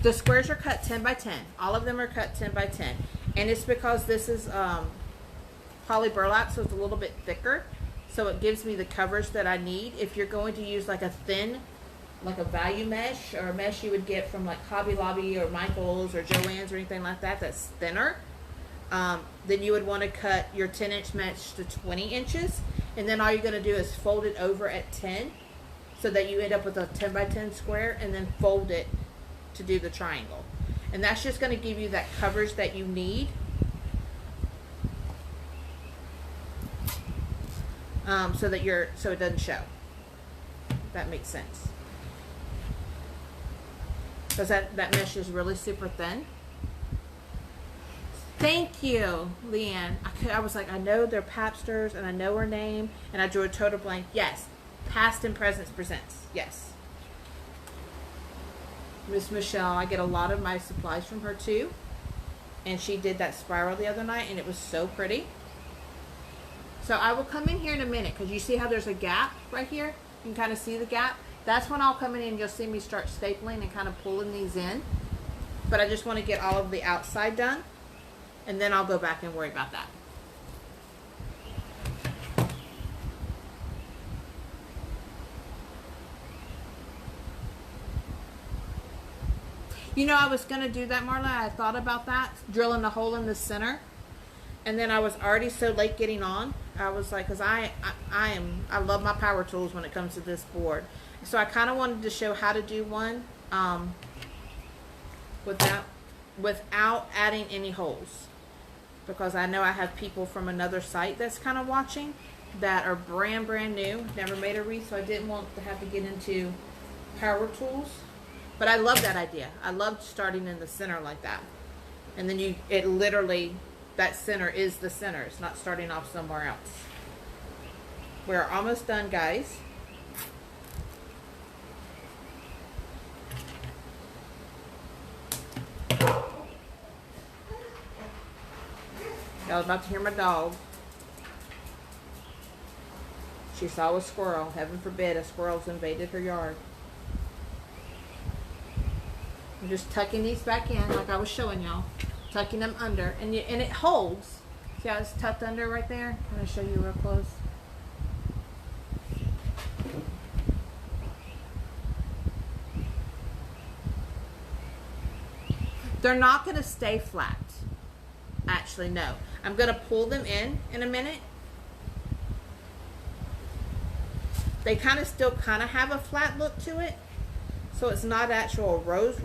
The squares are cut 10 by 10. All of them are cut 10 by 10. And it's because this is poly burlap, so it's a little bit thicker. So it gives me the coverage that I need. If you're going to use like a thin, like a value mesh, or a mesh you would get from like Hobby Lobby or Michael's or Joann's or anything like that, that's thinner, then you would want to cut your 10-inch mesh to 20 inches. And then all you're going to do is fold it over at 10, so that you end up with a 10 by 10 square, and then fold it to do the triangle. And that's just going to give you that coverage that you need. So it doesn't show. If that makes sense. Because that mesh is really super thin. Thank you, Leanne. I was like, I know they're Papsters, and I know her name, and I drew a total blank. Yes. Past and Presents Presents. Yes. Miss Michelle, I get a lot of my supplies from her too. And she did that spiral the other night, and it was so pretty. So I will come in here in a minute, because you see how there's a gap right here? You can kind of see the gap. That's when I'll come in and you'll see me start stapling and kind of pulling these in. But I just want to get all of the outside done, and then I'll go back and worry about that. You know, I was going to do that, Marla. I thought about that, drilling a hole in the center. And then I was already so late getting on. I was like, because I love my power tools when it comes to this board. So I kind of wanted to show how to do one without adding any holes. Because I know I have people from another site that's kind of watching that are brand new, never made a wreath, so I didn't want to have to get into power tools. But I love that idea. I loved starting in the center like that. And then it literally, that center is the center. It's not starting off somewhere else. We're almost done, guys. Y'all about to hear my dog. She saw a squirrel. Heaven forbid a squirrel's invaded her yard. I'm just tucking these back in like I was showing y'all. Tucking them under. And it holds. See how it's tucked under right there? I'm going to show you real close. They're not going to stay flat. Actually, no. I'm going to pull them in a minute. They kind of still kind of have a flat look to it. So it's not actual rose.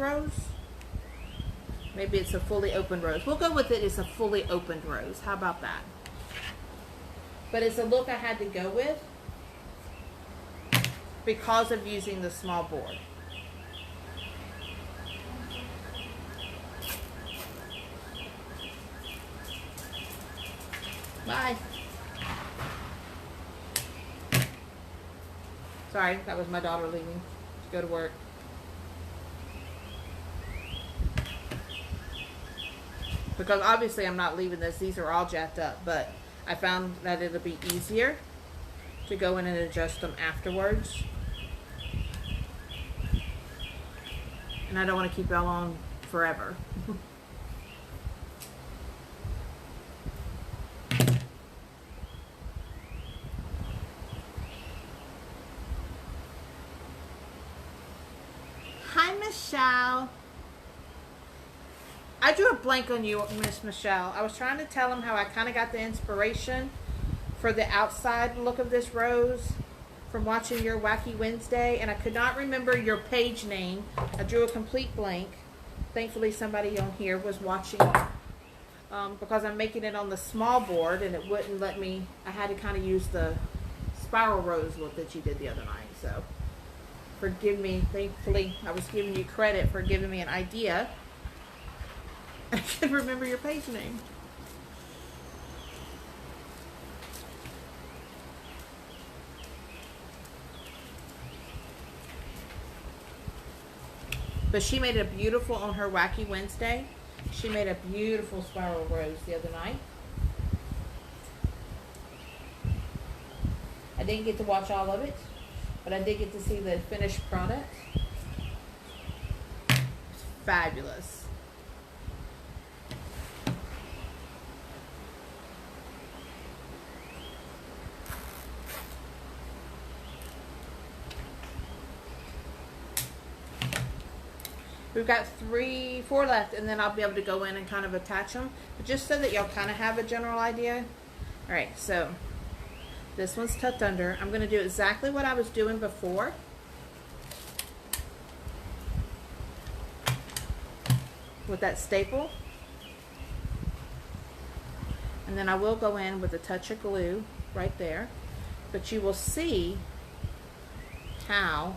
Maybe it's a fully opened rose. We'll go with it. It's a fully opened rose. How about that? But it's a look I had to go with because of using the small board. Bye. Sorry, that was my daughter leaving to go to work. Because obviously I'm not leaving this. These are all jacked up. But I found that it'll be easier to go in and adjust them afterwards. And I don't want to keep y'all on forever. Hi, Michelle. I drew a blank on you, Miss Michelle. I was trying to tell him how I kind of got the inspiration for the outside look of this rose from watching your Wacky Wednesday, and I could not remember your page name. I drew a complete blank. Thankfully, somebody on here was watching because I'm making it on the small board, and it wouldn't let me. I had to kind of use the spiral rose look that you did the other night. So forgive me. Thankfully, I was giving you credit for giving me an idea. I can remember your page name. But she made it beautiful on her Wacky Wednesday. She made a beautiful spiral rose the other night. I didn't get to watch all of it, but I did get to see the finished product. It's fabulous. We've got 4 left, and then I'll be able to go in and kind of attach them. But just so that y'all kind of have a general idea. All right, so this one's tucked under. I'm going to do exactly what I was doing before. With that staple. And then I will go in with a touch of glue right there. But you will see how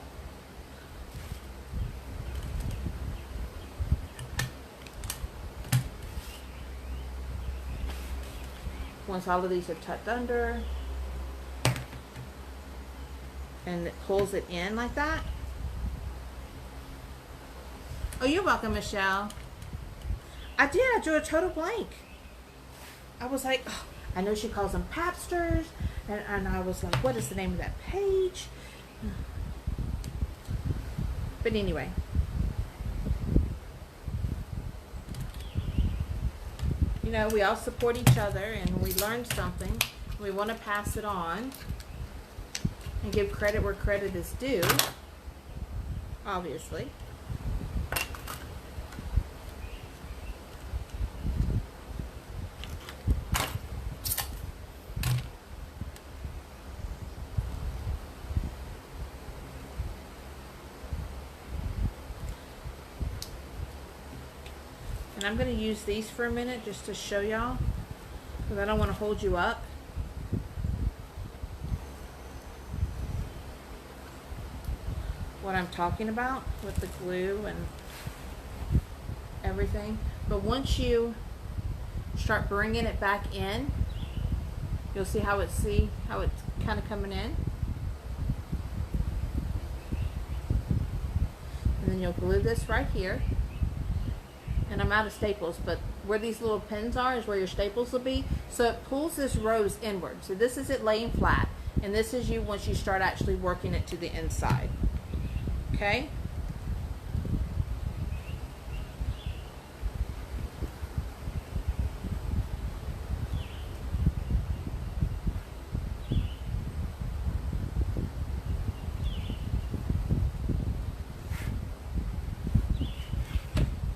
once all of these are tucked under and it pulls it in like that. Oh, you're welcome, Michelle. I drew a total blank. I was like, oh, I know she calls them papsters, and I was like, what is the name of that page? But anyway, you know, we all support each other, and we learn something. We want to pass it on and give credit where credit is due, obviously. And I'm going to use these for a minute just to show y'all, because I don't want to hold you up. What I'm talking about with the glue and everything. But once you start bringing it back in, you'll see how it's kind of coming in. And then you'll glue this right here. And I'm out of staples, but where these little pins are is where your staples will be. So it pulls this rose inward. So this is it laying flat, and this is you once you start actually working it to the inside. Okay?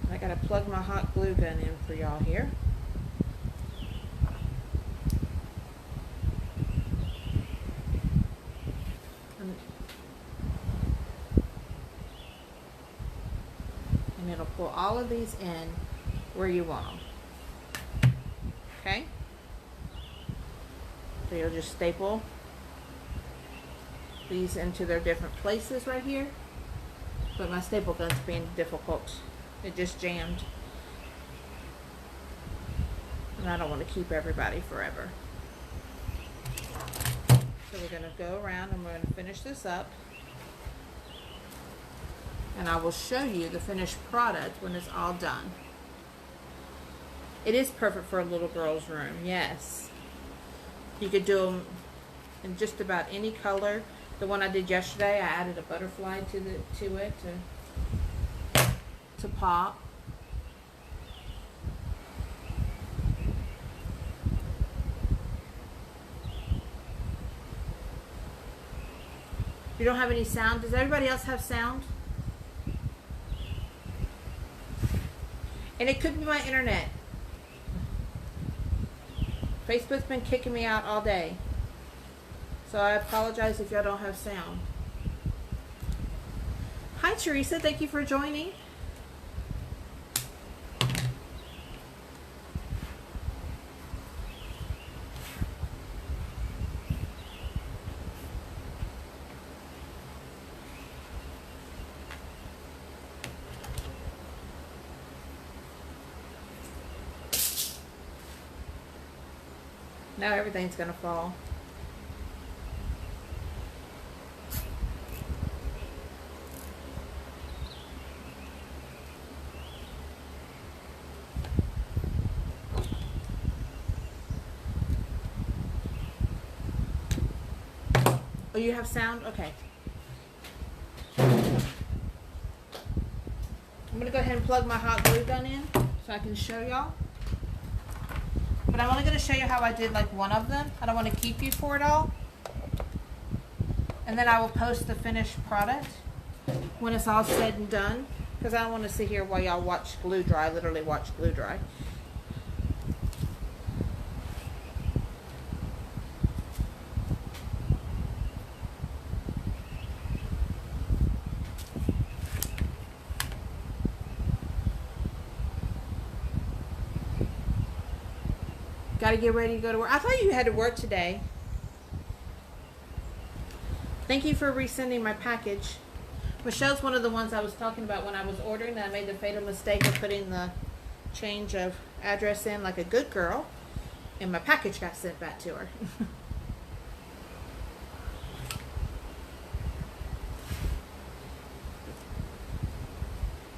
I gotta plug my hot glue gun in for y'all here. And it'll pull all of these in where you want them. Okay? So you'll just staple these into their different places right here. But my staple gun's being difficult. It just jammed. And I don't want to keep everybody forever. So we're going to go around and we're going to finish this up. And I will show you the finished product when it's all done. It is perfect for a little girl's room, yes. You could do them in just about any color. The one I did yesterday, I added a butterfly to it. to pop. You don't have any sound. Does everybody else have sound? And it could be my internet. Facebook's been kicking me out all day. So I apologize if y'all don't have sound. Hi Teresa, thank you for joining. Now everything's gonna fall. Oh, you have sound? Okay. I'm gonna go ahead and plug my hot glue gun in so I can show y'all. But I'm only going to show you how I did like one of them. I don't want to keep you for it all. And then I will post the finished product when it's all said and done. Because I don't want to sit here while y'all watch glue dry, literally watch glue dry. Got to get ready to go to work. I thought you had to work today. Thank you for resending my package. Michelle's one of the ones I was talking about when I was ordering. I made the fatal mistake of putting the change of address in like a good girl. And my package got sent back to her.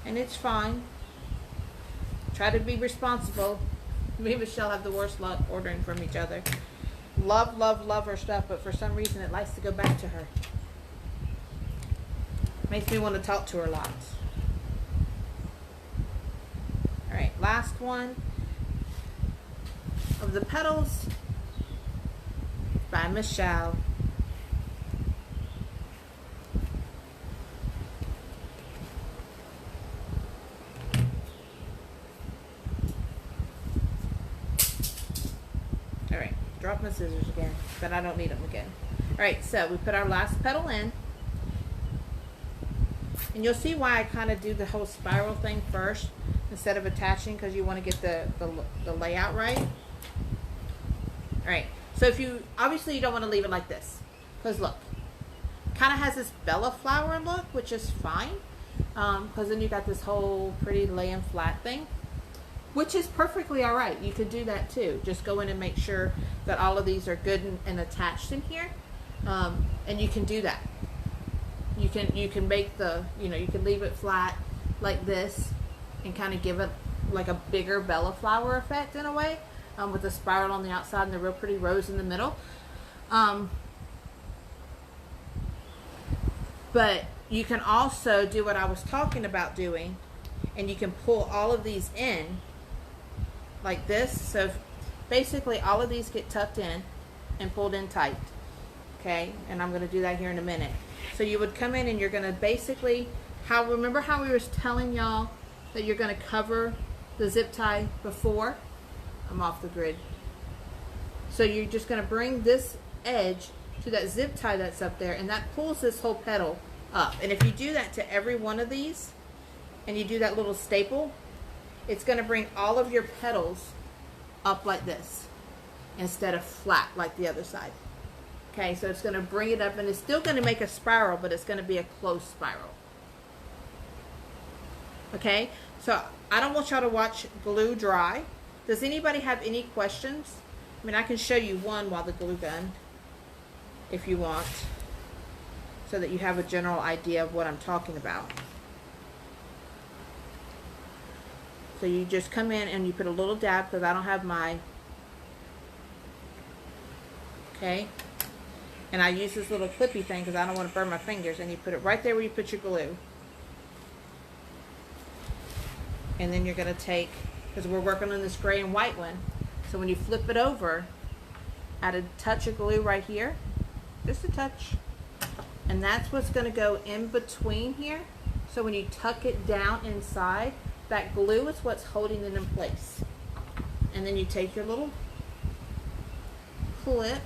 And it's fine. Try to be responsible. Me and Michelle have the worst luck ordering from each other. Love, love, love her stuff, but for some reason it likes to go back to her. Makes me want to talk to her lots. Alright, last one of the petals by Michelle. Drop my scissors again, but I don't need them again. Alright, so we put our last petal in. And you'll see why I kind of do the whole spiral thing first instead of attaching, because you want to get the layout right. Alright, so if you, obviously you don't want to leave it like this. Because look, kind of has this Bella flower look, which is fine. Because then you got this whole pretty laying flat thing. Which is perfectly alright. You could do that too. Just go in and make sure that all of these are good and attached in here. And you can do that. You can make the, you can leave it flat like this and kind of give it like a bigger Bella flower effect in a way. With the spiral on the outside and the real pretty rose in the middle. But you can also do what I was talking about doing. And you can pull all of these in like this. So basically all of these get tucked in and pulled in tight. Okay, and I'm going to do that here in a minute. So you would come in and you're going to basically, remember how we were telling y'all that you're going to cover the zip tie before? I'm off the grid. So you're just going to bring this edge to that zip tie that's up there, and that pulls this whole petal up. And if you do that to every one of these, and you do that little staple, it's going to bring all of your petals up like this instead of flat like the other side. Okay, so it's going to bring it up, and it's still going to make a spiral, but it's going to be a close spiral. Okay, so I don't want y'all to watch glue dry. Does anybody have any questions? I mean, I can show you one while the glue gun, if you want, so that you have a general idea of what I'm talking about. So you just come in and you put a little dab, because I don't have my, okay, and I use this little clippy thing because I don't want to burn my fingers, and you put it right there where you put your glue. And then you're going to take, because we're working on this gray and white one, so when you flip it over, add a touch of glue right here, just a touch, and that's what's going to go in between here. So when you tuck it down inside, that glue is what's holding it in place. And then you take your little clip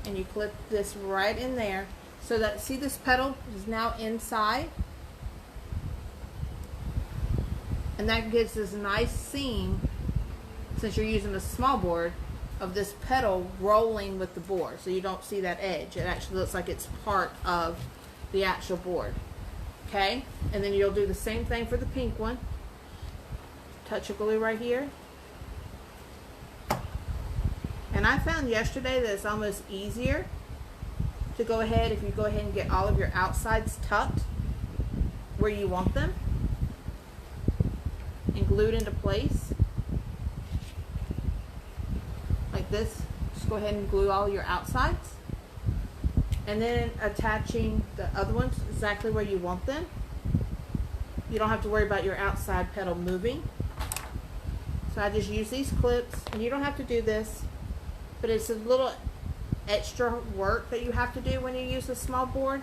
and you clip this right in there, so that, see, this petal is now inside, and that gives this nice seam, since you're using a small board, of this petal rolling with the board, so you don't see that edge. It actually looks like it's part of the actual board. Okay, and then you'll do the same thing for the pink one. Touch of glue right here. And I found yesterday that it's almost easier to go ahead, if you go ahead and get all of your outsides tucked where you want them and glued into place like this. Just go ahead and glue all your outsides, and then attaching the other ones exactly where you want them. You don't have to worry about your outside petal moving. So I just use these clips, and you don't have to do this, but it's a little extra work that you have to do when you use a small board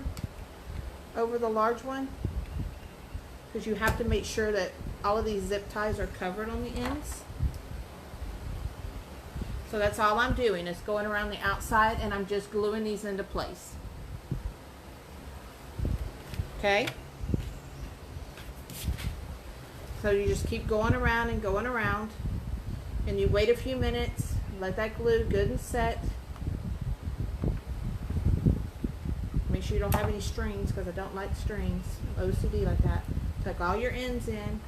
over the large one, because you have to make sure that all of these zip ties are covered on the ends. So that's all I'm doing, is going around the outside, and I'm just gluing these into place. Okay? So you just keep going around and going around, and you wait a few minutes, let that glue good and set. Make sure you don't have any strings, because I don't like strings. I'm OCD like that. Tuck all your ends in,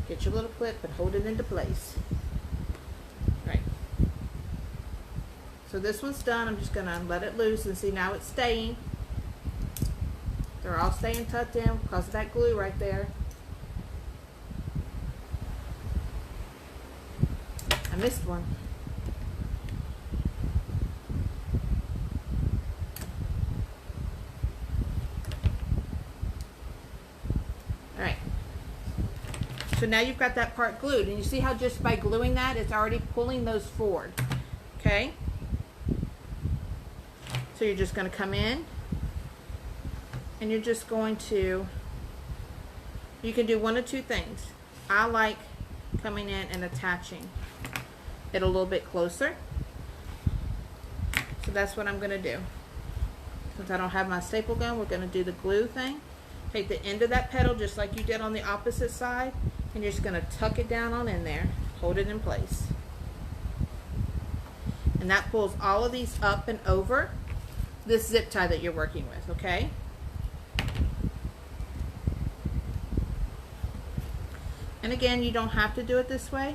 get your little clip and hold it into place. Right. So this one's done. I'm just gonna let it loose, and see, now it's staying. They're all staying tucked in because of that glue right there. I missed one. Alright. So now you've got that part glued, and you see how just by gluing that, it's already pulling those forward. Okay? So you're just going to come in, and you're just going to, you can do one of two things. I like coming in and attaching it a little bit closer. So that's what I'm going to do. Since I don't have my staple gun, we're going to do the glue thing. Take the end of that petal just like you did on the opposite side, and you're just going to tuck it down on in there. Hold it in place. And that pulls all of these up and over this zip tie that you're working with, okay? And again, you don't have to do it this way.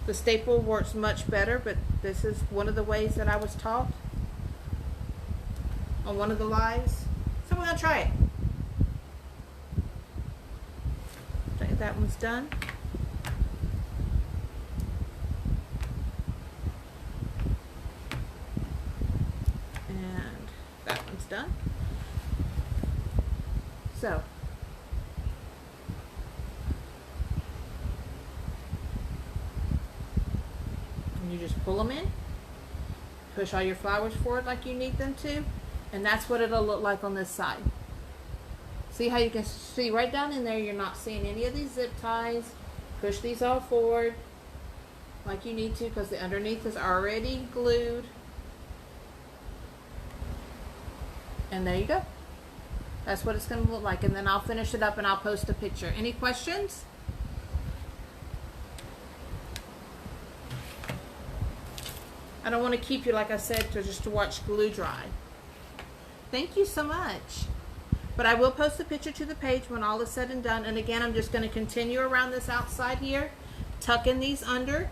The staple works much better, but this is one of the ways that I was taught on one of the lives. So we're going to try it. Okay, that one's done. And that one's done. So you just pull them in, push all your flowers forward like you need them to, and that's what it'll look like on this side. See how you can see right down in there, you're not seeing any of these zip ties. Push these all forward like you need to, because the underneath is already glued. And there you go. That's what it's going to look like, and then I'll finish it up and I'll post a picture. Any questions? I don't want to keep you, like I said, just to watch glue dry. Thank you so much. But I will post a picture to the page when all is said and done. And again, I'm just going to continue around this outside here, tucking these under,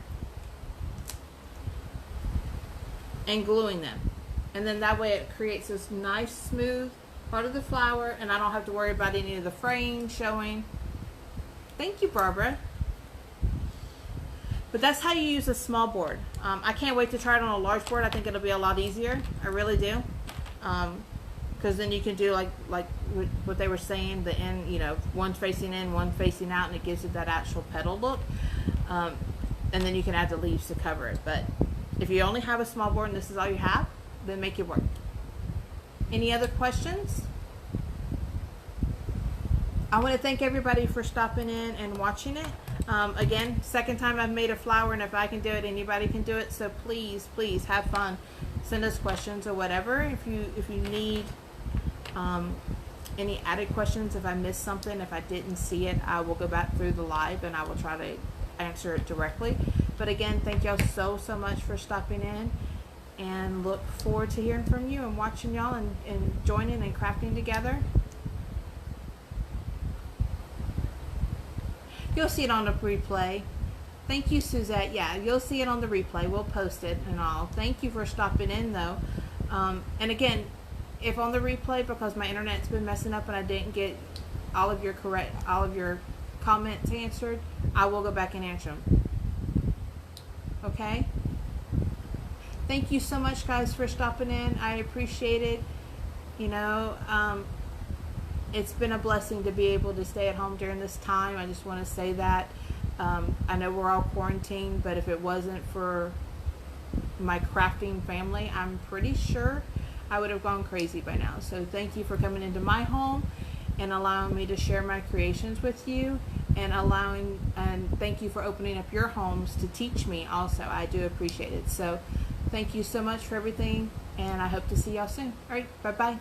and gluing them. And then that way it creates this nice smooth part of the flower, and I don't have to worry about any of the fraying showing. Thank you, Barbara. But that's how you use a small board. I can't wait to try it on a large board. I think it'll be a lot easier. I really do. Because then you can do like what they were saying, the end, you know, one's facing in, one facing out, and it gives it that actual petal look. And then you can add the leaves to cover it. But if you only have a small board and this is all you have, then make it work. Any other questions? I want to thank everybody for stopping in and watching it. Again, second time I've made a flower, and if I can do it, anybody can do it. So please, please have fun. Send us questions or whatever. If you need any added questions, if I missed something, if I didn't see it, I will go back through the live and I will try to answer it directly. But again, thank y'all so much for stopping in, and look forward to hearing from you and watching y'all and joining and crafting together. You'll see it on the replay. Thank you, Suzette. Yeah, you'll see it on the replay. We'll post it and all. Thank you for stopping in, though. And again, if on the replay, because my internet's been messing up and I didn't get all of your comments answered, I will go back and answer them. Okay? Thank you so much, guys, for stopping in. I appreciate it. You know, it's been a blessing to be able to stay at home during this time. I just want to say that. I know we're all quarantined, but if it wasn't for my crafting family, I'm pretty sure I would have gone crazy by now. So thank you for coming into my home and allowing me to share my creations with you, and thank you for opening up your homes to teach me also. I do appreciate it. So thank you so much for everything, and I hope to see y'all soon. All right, bye-bye.